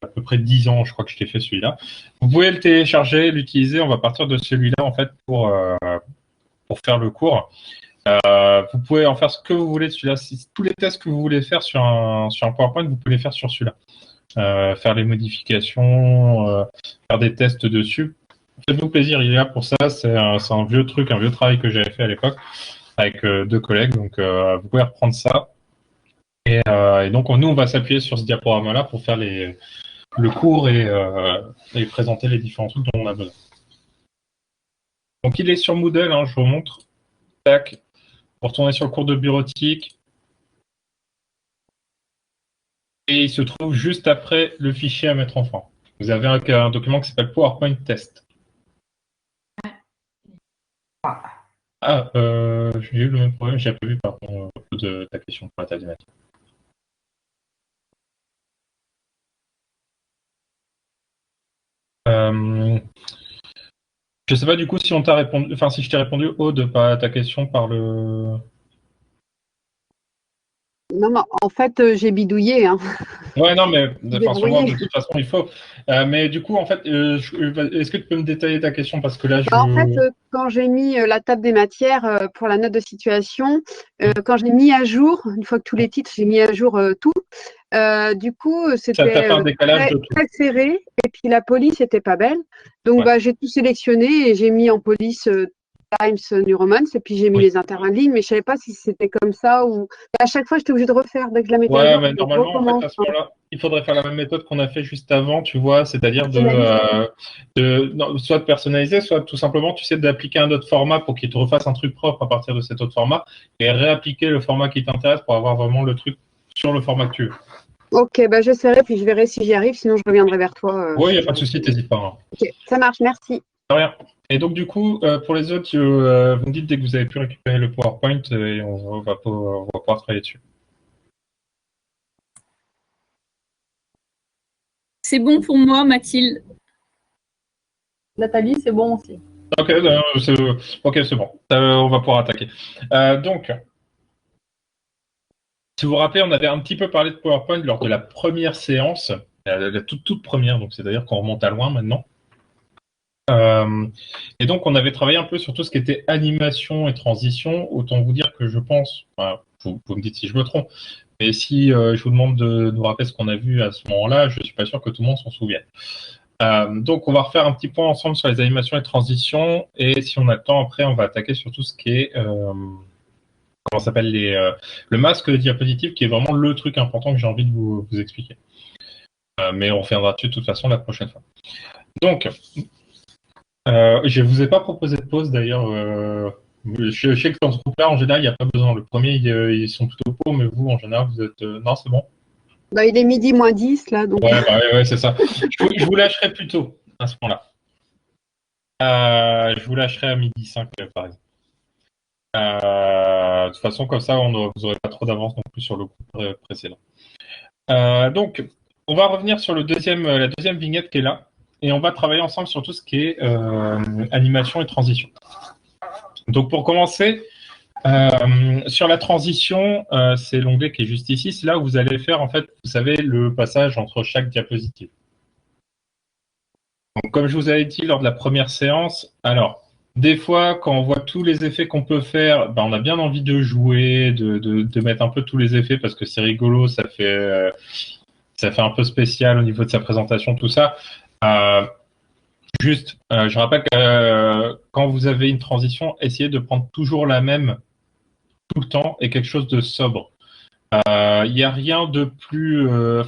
à peu près 10 ans, je crois que je t'ai fait celui-là. Vous pouvez le télécharger, l'utiliser. On va partir de celui-là en fait pour faire le cours. Vous pouvez en faire ce que vous voulez de celui-là. Tous les tests que vous voulez faire sur un PowerPoint, vous pouvez les faire sur celui-là. Faire les modifications, faire des tests dessus. Faites-vous plaisir, il est là pour ça. C'est un vieux truc, un vieux travail que j'avais fait à l'époque avec 2 collègues. Donc vous pouvez reprendre ça. Et donc nous, on va s'appuyer sur ce diaporama-là pour faire le cours et présenter les différents trucs dont on a besoin. Donc il est sur Moodle, hein, je vous montre. Tac. Pour retourner sur le cours de bureautique. Et il se trouve juste après le fichier à mettre en forme. Vous avez un document qui s'appelle PowerPoint Test. J'ai eu le même problème, j'ai pas vu pardon de ta question pour la table des matières. Je sais pas du coup si on t'a répondu, enfin si je t'ai répondu Aude pas à ta question par le. Non, en fait, j'ai bidouillé. Hein. Ouais, non, mais souvent, de toute façon, il faut. Mais du coup, en fait, est-ce que tu peux me détailler ta question parce que là, En fait, quand j'ai mis la table des matières pour la note de situation, quand j'ai mis à jour, une fois que tous les titres, j'ai mis à jour tout, du coup, c'était très serré et puis la police n'était pas belle. Donc, j'ai tout sélectionné et j'ai mis en police Times New Romans et puis j'ai mis les interlignes, mais je ne savais pas si c'était comme ça ou à chaque fois j'étais obligée de refaire dès que je la mettais à jour. Mais normalement, en fait, à ce moment-là, il faudrait faire la même méthode qu'on a fait juste avant, tu vois, c'est-à-dire soit de personnaliser, soit tout simplement, tu sais, d'appliquer un autre format pour qu'il te refasse un truc propre à partir de cet autre format et réappliquer le format qui t'intéresse pour avoir vraiment le truc sur le format que tu veux. Ok, j'essaierai puis je verrai si j'y arrive, sinon je reviendrai vers toi. Oui, il n'y a pas de souci, n'hésite pas. Hein. Ok, ça marche, merci. De rien. Et donc, du coup, pour les autres, vous me dites dès que vous avez pu récupérer le PowerPoint et on va pouvoir travailler dessus. C'est bon pour moi, Mathilde. Nathalie, c'est bon aussi. Ok, c'est bon. On va pouvoir attaquer. Donc, si vous vous rappelez, on avait un petit peu parlé de PowerPoint lors de la première séance, la toute première, donc c'est-à-dire qu'on remonte à loin maintenant. Et donc, on avait travaillé un peu sur tout ce qui était animation et transition. Autant vous dire que je pense, vous me dites si je me trompe, mais si je vous demande de nous rappeler ce qu'on a vu à ce moment-là, je ne suis pas sûr que tout le monde s'en souvienne. Donc, on va refaire un petit point ensemble sur les animations et transitions. Et si on a le temps, après, on va attaquer sur tout ce qui est, comment s'appelle, le masque de diapositive, qui est vraiment le truc important que j'ai envie de vous expliquer. Mais on reviendra dessus de toute façon la prochaine fois. Donc, je ne vous ai pas proposé de pause d'ailleurs. Je sais que dans ce groupe-là, en général, il n'y a pas besoin. Le premier, ils sont plutôt pour, mais vous, en général, vous êtes. Non, c'est bon. Il est midi moins 10 là. Donc... Ouais, c'est ça. Je vous lâcherai plus tôt à ce moment-là. Je vous lâcherai à midi 5, par exemple. De toute façon, comme ça, vous n'aurez pas trop d'avance non plus sur le groupe précédent. Donc, on va revenir sur la deuxième vignette qui est là. Et on va travailler ensemble sur tout ce qui est animation et transition. Donc pour commencer, sur la transition, c'est l'onglet qui est juste ici. C'est là où vous allez faire, en fait, vous savez, le passage entre chaque diapositive. Donc comme je vous avais dit lors de la première séance, alors, des fois, quand on voit tous les effets qu'on peut faire, on a bien envie de jouer, de mettre un peu tous les effets parce que c'est rigolo, ça fait un peu spécial au niveau de sa présentation, tout ça. Je rappelle que quand vous avez une transition, essayez de prendre toujours la même tout le temps et quelque chose de sobre. Il n'y a rien de plus... il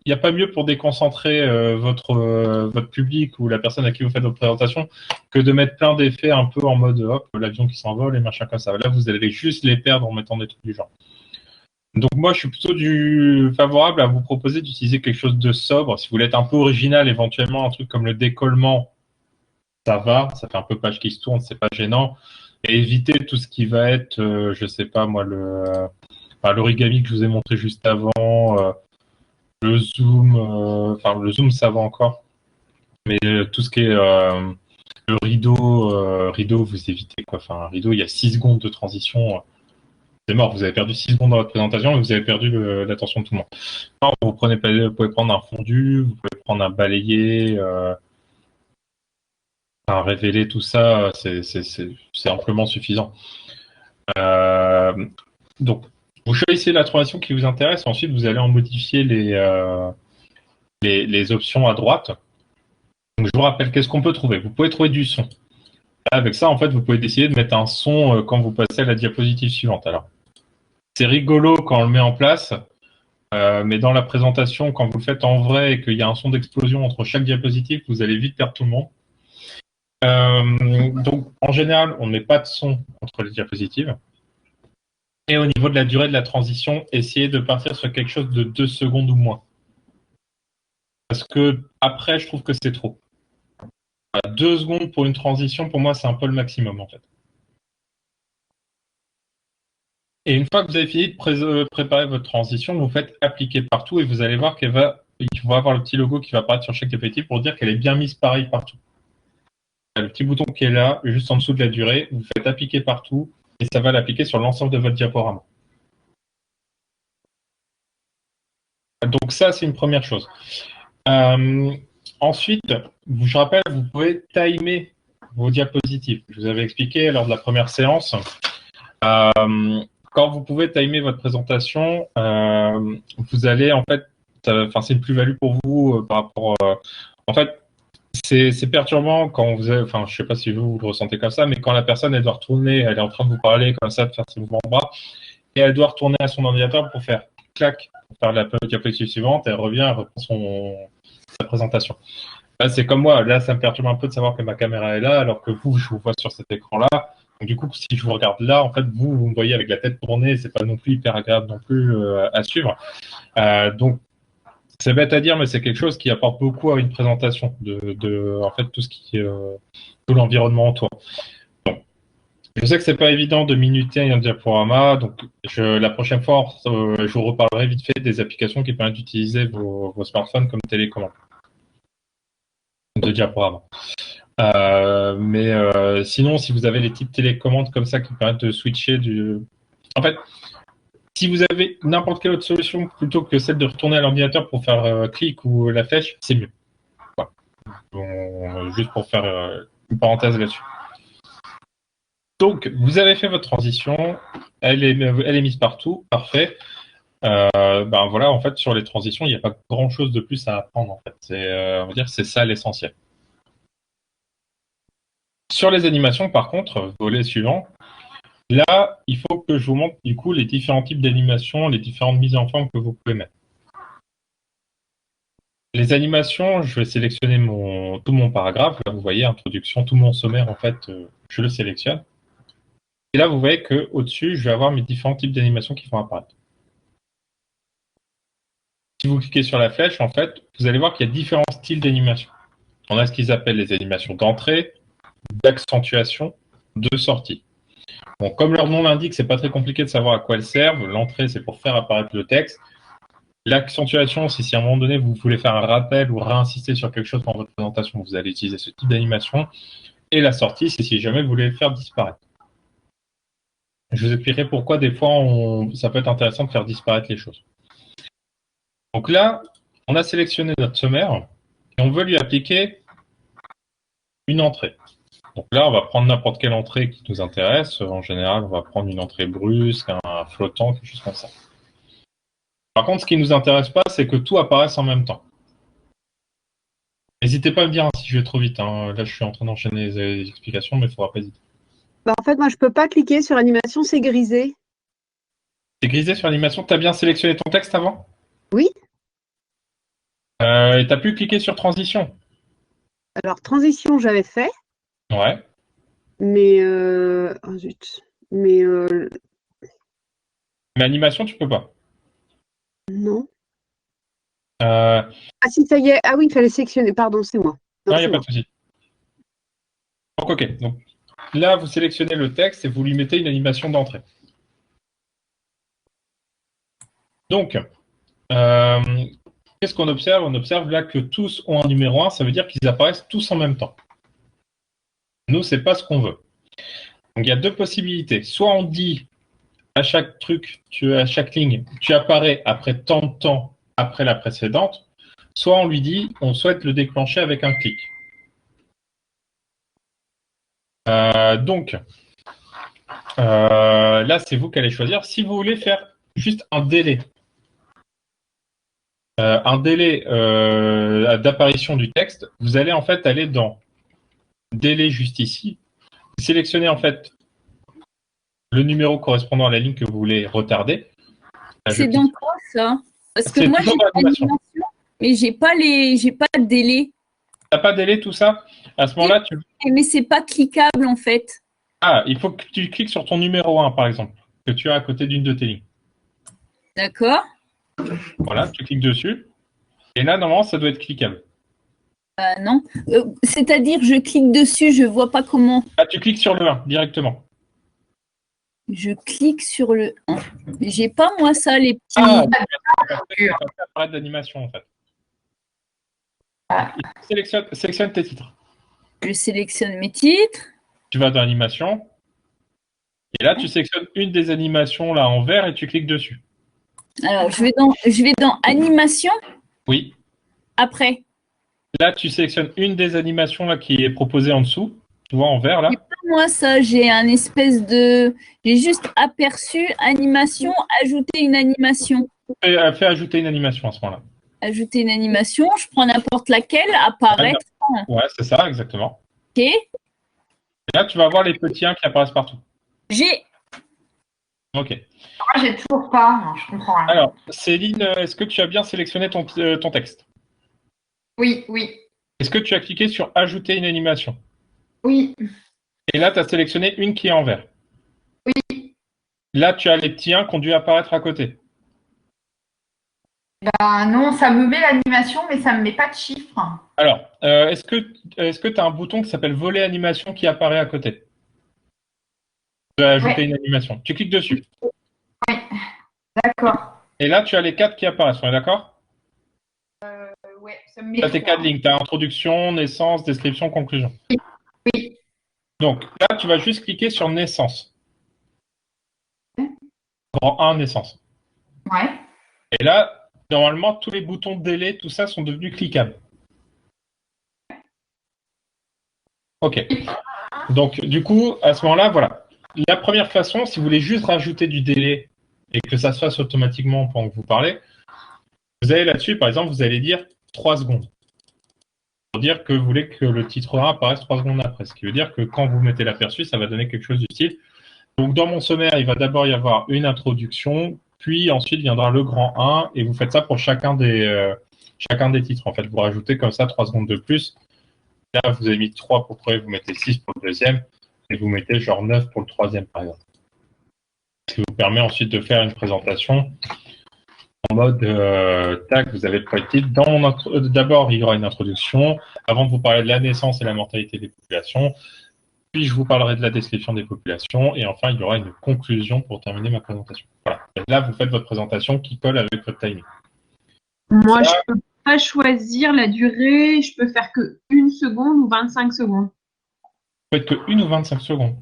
n'y a pas mieux pour déconcentrer votre public ou la personne à qui vous faites votre présentation que de mettre plein d'effets un peu en mode hop, l'avion qui s'envole et machin comme ça. Là, vous allez juste les perdre en mettant des trucs du genre. Donc moi, je suis plutôt favorable à vous proposer d'utiliser quelque chose de sobre. Si vous voulez être un peu original, éventuellement un truc comme le décollement, ça va, ça fait un peu page qui se tourne, c'est pas gênant. Et éviter tout ce qui va être, je sais pas moi, l'origami que je vous ai montré juste avant, le zoom, le zoom ça va encore. Mais tout ce qui est le rideau, vous évitez quoi. Enfin, un rideau, il y a 6 secondes de transition. C'est mort, vous avez perdu 6 secondes dans votre présentation et vous avez perdu l'attention de tout le monde. Non, vous pouvez prendre un fondu, vous pouvez prendre un balayé, un révélé, tout ça, c'est amplement suffisant. Donc, vous choisissez la transition qui vous intéresse, ensuite vous allez en modifier les options à droite. Donc, je vous rappelle, qu'est-ce qu'on peut trouver? Vous pouvez trouver du son. Avec ça, en fait, vous pouvez décider de mettre un son quand vous passez à la diapositive suivante. Alors, c'est rigolo quand on le met en place, mais dans la présentation, quand vous le faites en vrai et qu'il y a un son d'explosion entre chaque diapositive, vous allez vite perdre tout le monde. Donc, en général, on ne met pas de son entre les diapositives. Et au niveau de la durée de la transition, essayez de partir sur quelque chose de 2 secondes ou moins. Parce que après, je trouve que c'est trop. 2 secondes pour une transition, pour moi, c'est un peu le maximum, en fait. Et une fois que vous avez fini de préparer votre transition, vous faites appliquer partout et vous allez voir qu'il va avoir le petit logo qui va apparaître sur chaque diapositive pour dire qu'elle est bien mise pareil partout. Le petit bouton qui est là, juste en dessous de la durée, vous faites appliquer partout et ça va l'appliquer sur l'ensemble de votre diaporama. Donc ça, c'est une première chose. Ensuite, je rappelle, vous pouvez timer vos diapositives. Je vous avais expliqué lors de la première séance. Quand vous pouvez timer votre présentation, vous allez en fait, c'est une plus-value pour vous par rapport. En fait, c'est perturbant quand vous avez, je sais pas si vous le ressentez comme ça, mais quand la personne elle doit retourner, elle est en train de vous parler comme ça, de faire ses mouvements de bras, et elle doit retourner à son ordinateur pour faire clac, pour faire la diapositive suivante, elle revient, elle reprend sa présentation. Là, c'est comme moi, là, ça me perturbe un peu de savoir que ma caméra est là, alors que vous, je vous vois sur cet écran-là. Donc, du coup, si je vous regarde là, en fait, vous me voyez avec la tête tournée, c'est pas non plus hyper agréable non plus à suivre. Donc, c'est bête à dire, mais c'est quelque chose qui apporte beaucoup à une présentation en fait, tout ce tout l'environnement autour. Donc, je sais que c'est pas évident de minuter un diaporama, donc la prochaine fois, je vous reparlerai vite fait des applications qui permettent d'utiliser vos smartphones comme télécommande de diaporama. Mais sinon, si vous avez les types télécommandes comme ça qui permettent de switcher En fait, si vous avez n'importe quelle autre solution plutôt que celle de retourner à l'ordinateur pour faire clic ou la flèche, c'est mieux. Voilà. Bon, juste pour faire une parenthèse là-dessus. Donc, vous avez fait votre transition, elle est mise partout, parfait. Voilà, en fait, sur les transitions, il n'y a pas grand-chose de plus à apprendre. En fait, on va dire, c'est ça l'essentiel. Sur les animations, par contre, volet suivant. Là, il faut que je vous montre du coup les différents types d'animations, les différentes mises en forme que vous pouvez mettre. Les animations, je vais sélectionner tout mon paragraphe. Là, vous voyez, introduction, tout mon sommaire, en fait, je le sélectionne. Et là, vous voyez qu'au-dessus, je vais avoir mes différents types d'animations qui vont apparaître. Si vous cliquez sur la flèche, en fait, vous allez voir qu'il y a différents styles d'animation. On a ce qu'ils appellent les animations d'entrée, d'accentuation, de sortie. Bon, comme leur nom l'indique, c'est pas très compliqué de savoir à quoi elles servent. L'entrée, c'est pour faire apparaître le texte. L'accentuation, c'est si à un moment donné, vous voulez faire un rappel ou réinsister sur quelque chose dans votre présentation, vous allez utiliser ce type d'animation. Et la sortie, c'est si jamais vous voulez le faire disparaître. Je vous expliquerai pourquoi des fois, ça peut être intéressant de faire disparaître les choses. Donc là, on a sélectionné notre sommaire et on veut lui appliquer une entrée. Donc là, on va prendre n'importe quelle entrée qui nous intéresse. En général, on va prendre une entrée brusque, un flottant, quelque chose comme ça. Par contre, ce qui ne nous intéresse pas, c'est que tout apparaisse en même temps. N'hésitez pas à me dire si je vais trop vite. Hein. Là, je suis en train d'enchaîner les explications, mais il ne faudra pas hésiter. En fait, moi, je ne peux pas cliquer sur animation, c'est grisé. C'est grisé sur animation. Tu as bien sélectionné ton texte avant? Oui. Et tu as pu cliquer sur transition? Alors, transition, j'avais fait. Ouais. Mais, oh zut. Mais animation, tu peux pas. Non. Ah si, ça y est. Ah oui, il fallait sélectionner. Pardon, c'est moi. Non, il n'y a pas de souci. Donc, ok. Donc, là, vous sélectionnez le texte et vous lui mettez une animation d'entrée. Donc, qu'est-ce qu'on observe? On observe là que tous ont un numéro 1, ça veut dire qu'ils apparaissent tous en même temps. Nous, c'est pas ce qu'on veut. Donc, il y a deux possibilités. Soit on dit à chaque truc, à chaque ligne, tu apparais après tant de temps après la précédente, soit on lui dit, on souhaite le déclencher avec un clic. Donc, là, c'est vous qui allez choisir. Si vous voulez faire juste un délai d'apparition du texte, vous allez en fait aller dans délai juste ici. Vous sélectionnez en fait le numéro correspondant à la ligne que vous voulez retarder. C'est dans quoi ça? Parce que moi j'ai l'animation, mais j'ai pas de délai. T'as pas de délai tout ça? À ce moment-là, Mais c'est pas cliquable en fait. Ah, il faut que tu cliques sur ton numéro 1 par exemple, que tu as à côté d'une de tes lignes. D'accord. Voilà, tu cliques dessus. Et là, normalement, ça doit être cliquable. Non. C'est-à-dire, je clique dessus, je vois pas comment. Ah, tu cliques sur le 1 directement. Je clique sur le 1. J'ai pas moi ça, les petits. Ah, tu vas apparaître d'animation en fait. Sélectionne tes titres. Je sélectionne mes titres. Tu vas dans animation. Et là, tu sélectionnes une des animations là en vert et tu cliques dessus. Alors, je vais dans animation. Oui. Après. Là, tu sélectionnes une des animations là qui est proposée en dessous. Tu vois en vert là. Moi, ça, j'ai un espèce de. J'ai juste aperçu animation, ajouter une animation. Fais ajouter une animation à ce moment-là. Ajouter une animation, je prends n'importe laquelle, apparaître. Ouais, c'est ça, exactement. Ok. Et là, tu vas voir les petits 1 qui apparaissent partout. J'ai. Ok. Moi, j'ai toujours pas. Non, je comprends rien. Alors, Céline, est-ce que tu as bien sélectionné ton texte? Oui, oui. Est-ce que tu as cliqué sur ajouter une animation? Oui. Et là, tu as sélectionné une qui est en vert. Oui. Là, tu as les petits 1 qui ont dû apparaître à côté. Ben non, ça me met l'animation, mais ça ne me met pas de chiffres. Alors, est-ce que tu as un bouton qui s'appelle voler animation qui apparaît à côté? Tu vas ajouter une animation. Tu cliques dessus. Oui, d'accord. Et là, tu as les 4 qui apparaissent. On est d'accord? Ouais, ça me met. Tu as tes 4 lignes. Tu as introduction, naissance, description, conclusion. Oui. Donc là, tu vas juste cliquer sur naissance. Grand 1, naissance. Ouais. Et là, normalement, tous les boutons délai, tout ça sont devenus cliquables. Ok. Donc, du coup, à ce moment-là, voilà. La première façon, si vous voulez juste rajouter du délai et que ça se fasse automatiquement pendant que vous parlez, vous allez là-dessus, par exemple, vous allez dire 3 secondes. Pour dire que vous voulez que le titre 1 apparaisse 3 secondes après. Ce qui veut dire que quand vous mettez l'aperçu, ça va donner quelque chose du style. Donc, dans mon sommaire, il va d'abord y avoir une introduction, puis ensuite viendra le grand 1, et vous faites ça pour chacun des titres. En fait, vous rajoutez comme ça 3 secondes de plus. Là, vous avez mis 3 pour le premier, vous mettez 6 pour le deuxième, et vous mettez genre 9 pour le troisième, par exemple. Ce qui vous permet ensuite de faire une présentation en mode tac, vous avez le premier titre. D'abord, il y aura une introduction, avant de vous parler de la naissance et la mortalité des populations. Puis, je vous parlerai de la description des populations. Et enfin, il y aura une conclusion pour terminer ma présentation. Voilà. Et là, vous faites votre présentation qui colle avec votre timing. Moi, je ne peux pas choisir la durée. Je peux faire que 1 seconde ou 25 secondes. Vous faites que 1 ou 25 secondes.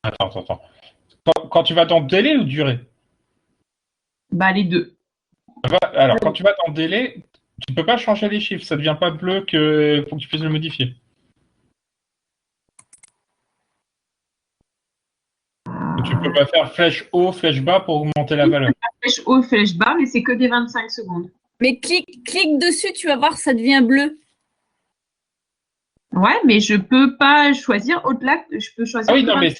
Attends. Quand tu vas dans délai ou durée? Bah, les deux. Alors, quand tu vas dans délai, tu ne peux pas changer les chiffres. Ça ne devient pas bleu qu'il faut que tu puisses le modifier. Tu peux pas faire flèche haut, flèche bas pour augmenter la valeur. Flèche haut, flèche bas, mais c'est que des 25 secondes. Mais clique dessus, tu vas voir, ça devient bleu. Ouais, mais je peux pas choisir au-delà. Je peux choisir. Ah oui, non, mais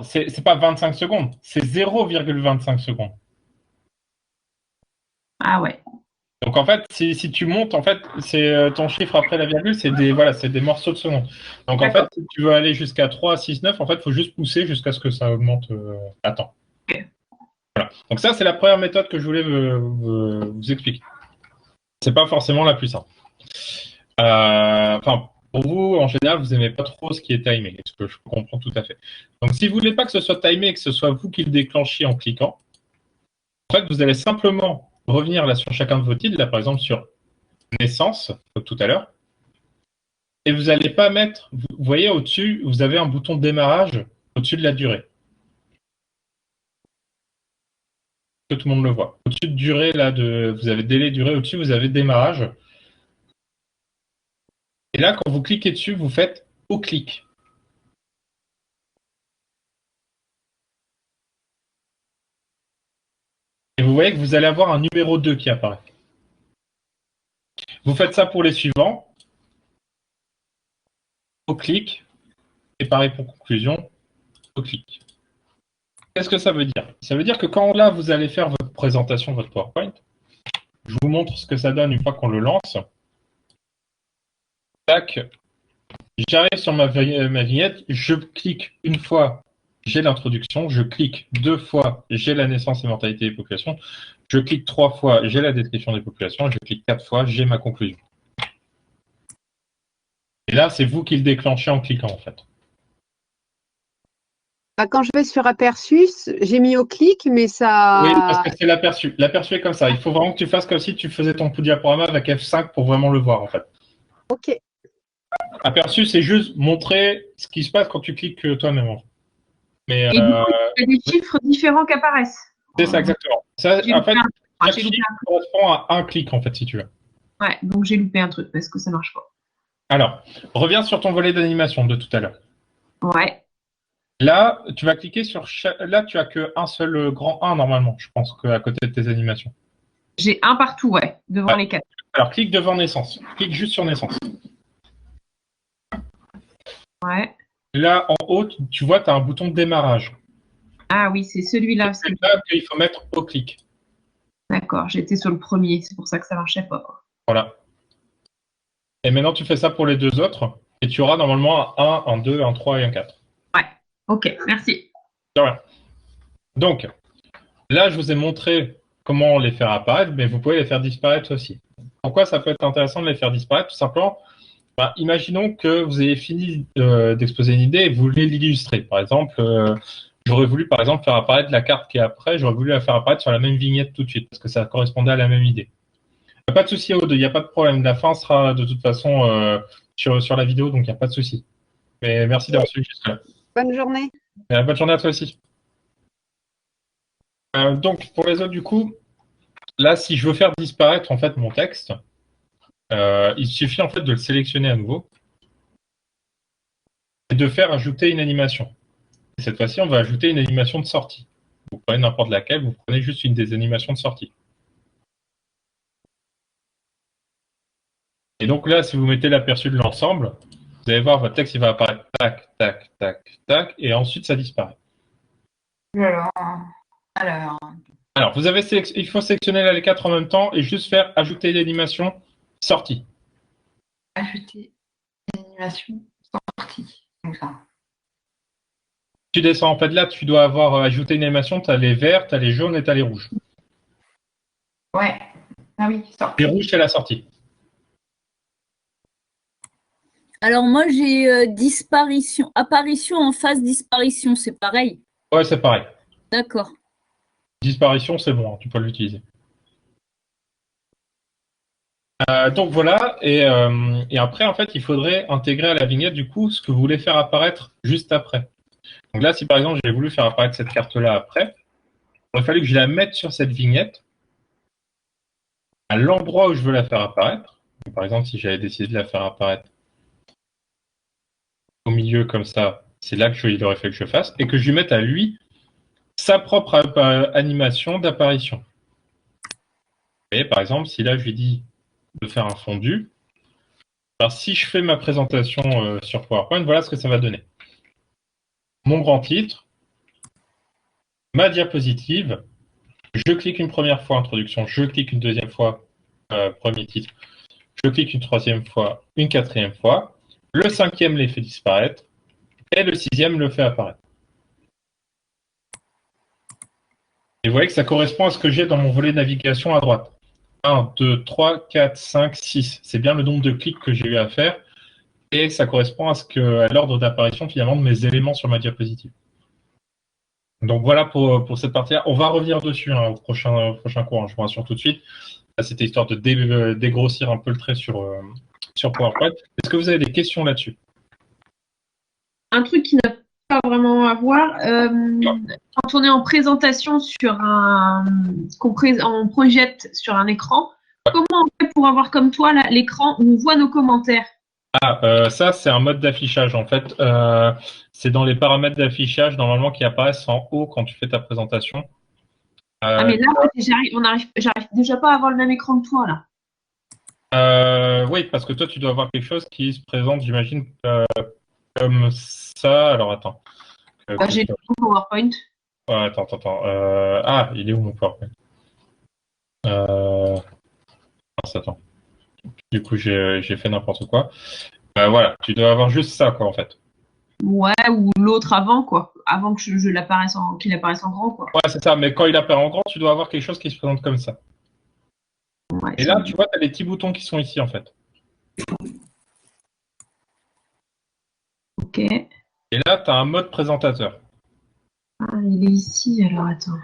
c'est pas 25 secondes. C'est 0,25 secondes. Ah ouais. Donc en fait, si tu montes, en fait, c'est ton chiffre après la virgule, c'est des morceaux de secondes. Donc en fait, si tu veux aller jusqu'à 3, 6, 9, en fait, il faut juste pousser jusqu'à ce que ça augmente à temps. Okay. Voilà. Donc ça, c'est la première méthode que je voulais vous expliquer. C'est pas forcément la plus simple. Enfin, pour vous, en général, vous n'aimez pas trop ce qui est timé, ce que je comprends tout à fait. Donc, si vous voulez pas que ce soit timé et que ce soit vous qui le déclenchiez en cliquant, en fait, vous allez simplement revenir là sur chacun de vos titres, là par exemple sur naissance, comme tout à l'heure, et vous n'allez pas mettre, vous voyez au-dessus, vous avez un bouton de démarrage au-dessus de la durée. Que tout le monde le voit. Au-dessus de durée, là, vous avez délai, durée, au-dessus, vous avez démarrage. Et là, quand vous cliquez dessus, vous faites au clic. Et vous voyez que vous allez avoir un numéro 2 qui apparaît. Vous faites ça pour les suivants. Au clic. Et pareil pour conclusion, au clic. Qu'est-ce que ça veut dire? Ça veut dire que quand là, vous allez faire votre présentation, votre PowerPoint, je vous montre ce que ça donne une fois qu'on le lance. Tac. J'arrive sur ma vignette, je clique une fois, j'ai l'introduction, je clique 2 fois, j'ai la naissance et mortalité des populations, je clique 3 fois, j'ai la description des populations, je clique 4 fois, j'ai ma conclusion. Et là, c'est vous qui le déclenchez en cliquant, en fait. Quand je vais sur Aperçus, j'ai mis au clic, mais ça… Oui, parce que c'est l'aperçu. L'aperçu est comme ça. Il faut vraiment que tu fasses comme si tu faisais ton diaporama avec F5 pour vraiment le voir, en fait. Ok. Aperçu, c'est juste montrer ce qui se passe quand tu cliques toi-même. Mais, et du coup, il y a des chiffres différents qui apparaissent. C'est ça, exactement. Ça, en fait, chaque chiffre correspond à un clic, en fait, si tu veux. Ouais, donc j'ai loupé un truc parce que ça marche pas. Alors, reviens sur ton volet d'animation de tout à l'heure. Ouais. Là, tu vas cliquer sur… Là, tu as qu'un seul grand 1, normalement, je pense, à côté de tes animations. J'ai un partout, ouais, devant les 4. Alors, clique devant naissance. Clique juste sur naissance. Ouais. Là, en haut, tu vois, tu as un bouton de démarrage. Ah oui, c'est celui-là. C'est là qu'il faut mettre au clic. D'accord, j'étais sur le premier, c'est pour ça que ça marchait pas, quoi. Voilà. Et maintenant, tu fais ça pour les deux autres, et tu auras normalement un 1, un 2, un 3 et un 4. Ouais, ok, merci. De rien. Donc, là, je vous ai montré comment les faire apparaître, mais vous pouvez les faire disparaître aussi. Pourquoi ça peut être intéressant de les faire disparaître? Tout simplement, imaginons que vous ayez fini d'exposer une idée et vous voulez l'illustrer. Par exemple, j'aurais voulu par exemple faire apparaître la carte qui est après, j'aurais voulu la faire apparaître sur la même vignette tout de suite, parce que ça correspondait à la même idée. Pas de souci, Aude, il n'y a pas de problème. La fin sera de toute façon sur la vidéo, donc il n'y a pas de souci. Mais merci d'avoir suivi jusque-là. Bonne journée. Bonne journée à toi aussi. Donc, pour les autres, du coup, là, si je veux faire disparaître en fait mon texte, il suffit en fait de le sélectionner à nouveau et de faire ajouter une animation. Et cette fois-ci, on va ajouter une animation de sortie. Vous prenez n'importe laquelle, vous prenez juste une des animations de sortie. Et donc là, si vous mettez l'aperçu de l'ensemble, vous allez voir votre texte, il va apparaître tac, tac, tac, tac, et ensuite ça disparaît. Alors, il faut sélectionner là les 4 en même temps et juste faire ajouter l'animation sortie. Ajouter l'animation sortie. Comme ça. Tu descends en fait là, tu dois avoir ajouté une animation, tu as les verts, tu as les jaunes et tu as les rouges. Ouais. Ah oui, sortie. Les rouges, c'est la sortie. Alors moi j'ai apparition en face, disparition, c'est pareil. Ouais, c'est pareil. D'accord. Disparition, c'est bon, hein, tu peux l'utiliser. Donc voilà, et après en fait il faudrait intégrer à la vignette du coup ce que vous voulez faire apparaître juste après. Donc là si par exemple j'ai voulu faire apparaître cette carte-là après, il aurait fallu que je la mette sur cette vignette à l'endroit où je veux la faire apparaître. Donc, par exemple si j'avais décidé de la faire apparaître au milieu comme ça, c'est là qu'il aurait fallu que je fasse, et que je lui mette à lui sa propre animation d'apparition. Vous voyez, par exemple, si là je lui dis de faire un fondu, alors si je fais ma présentation sur PowerPoint, voilà ce que ça va donner. Mon grand titre, ma diapositive, je clique une première fois introduction, je clique une deuxième fois premier titre, je clique une troisième fois, une quatrième fois, le 5e les fait disparaître et le 6e le fait apparaître. Et vous voyez que ça correspond à ce que j'ai dans mon volet navigation à droite. 1, 2, 3, 4, 5, 6. C'est bien le nombre de clics que j'ai eu à faire. Et ça correspond à l'ordre d'apparition finalement de mes éléments sur ma diapositive. Donc voilà pour cette partie-là. On va revenir dessus au prochain cours, je vous rassure tout de suite. C'était histoire de dégrossir un peu le trait sur PowerPoint. Est-ce que vous avez des questions là-dessus? Un truc qui n'a pas vraiment à voir, quand on est en présentation on projette sur un écran, comment on fait pour avoir comme toi l'écran où on voit nos commentaires? Ça, c'est un mode d'affichage en fait. C'est dans les paramètres d'affichage normalement qui apparaissent en haut quand tu fais ta présentation. Mais là, j'arrive déjà pas à avoir le même écran que toi là. Oui, parce que toi, tu dois avoir quelque chose qui se présente, j'imagine, comme ça. Alors, attends. J'ai le PowerPoint. Attends. Il est où mon PowerPoint? Attends. Du coup, j'ai fait n'importe quoi. Voilà, tu dois avoir juste ça, quoi, en fait. Ouais, ou l'autre avant, quoi. Avant que qu'il apparaisse en grand, quoi. Ouais, c'est ça. Mais quand il apparaît en grand, tu dois avoir quelque chose qui se présente comme ça. Ouais, et là, tu vois, tu as les petits boutons qui sont ici, en fait. Ok. Et là, tu as un mode présentateur. Ah, il est ici, alors attends.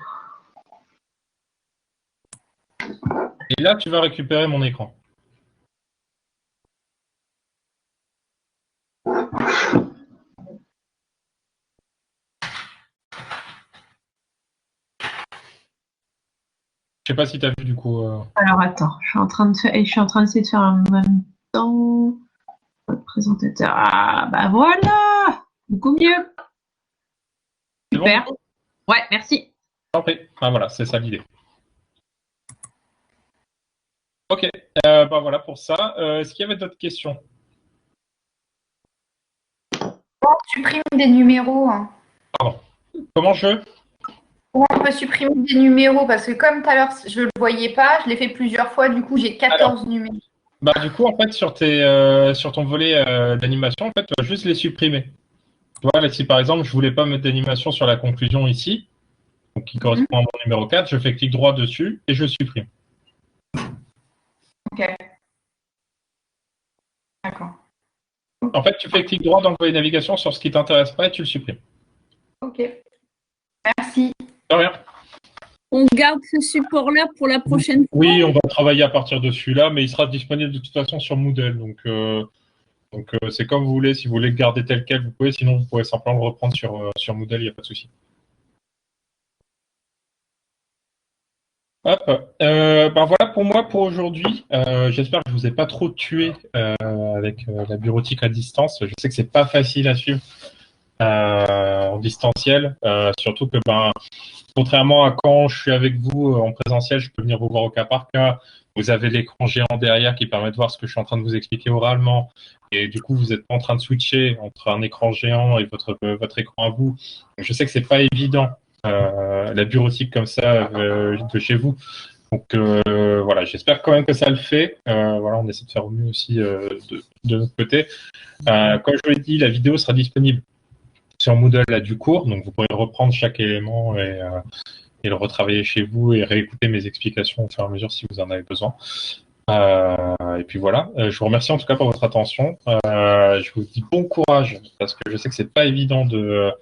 Et là, tu vas récupérer mon écran. Je sais pas si tu as vu du coup. Alors attends, je suis en train d'essayer de faire en même temps. Votre présentateur. Ah bah voilà, beaucoup mieux. Super. Bon, ouais, merci. Parfait. Voilà, c'est ça l'idée. Ok. Voilà pour ça. Est-ce qu'il y avait d'autres questions? On supprime des numéros. Pardon. Comment On peut supprimer des numéros parce que comme tout à l'heure, je ne le voyais pas, je l'ai fait plusieurs fois, du coup, j'ai 14 numéros. Du coup, en fait, sur ton volet d'animation, en fait, tu vas juste les supprimer. Tu vois, là, si par exemple, je voulais pas mettre d'animation sur la conclusion ici, donc qui correspond à mon numéro 4, je fais clic droit dessus et je supprime. Ok. D'accord. En fait, tu fais clic droit dans le volet navigation sur ce qui t'intéresse pas et tu le supprimes. Ok. Merci. De rien. On garde ce support-là pour la prochaine fois. Oui, on va travailler à partir de celui-là, mais il sera disponible de toute façon sur Moodle. Donc c'est comme vous voulez. Si vous voulez le garder tel quel, vous pouvez. Sinon, vous pouvez simplement le reprendre sur Moodle, il n'y a pas de souci. Hop. Voilà pour moi pour aujourd'hui. J'espère que je vous ai pas trop tué avec la bureautique à distance. Je sais que c'est pas facile à suivre en distanciel, surtout que contrairement à quand je suis avec vous en présentiel, je peux venir vous voir au cas par cas. Vous avez l'écran géant derrière qui permet de voir ce que je suis en train de vous expliquer oralement. Et du coup, vous n'êtes pas en train de switcher entre un écran géant et votre écran à vous. Donc, je sais que c'est pas évident la bureautique comme ça de chez vous. Donc voilà, j'espère quand même que ça le fait. Voilà, on essaie de faire au mieux aussi de notre côté. Comme je vous l'ai dit, la vidéo sera disponible sur Moodle là, du cours, donc vous pourrez reprendre chaque élément et le retravailler chez vous et réécouter mes explications au fur et à mesure si vous en avez besoin. Et puis voilà, je vous remercie en tout cas pour votre attention. Je vous dis bon courage parce que je sais que c'est pas évident de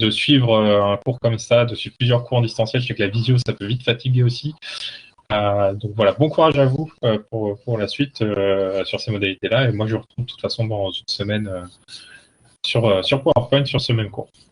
suivre un cours comme ça, de suivre plusieurs cours en distanciel. Je sais que la visio, ça peut vite fatiguer aussi. Donc voilà, bon courage à vous pour la suite sur ces modalités-là. Et moi, je vous retrouve de toute façon dans une semaine sur PowerPoint sur ce même cours.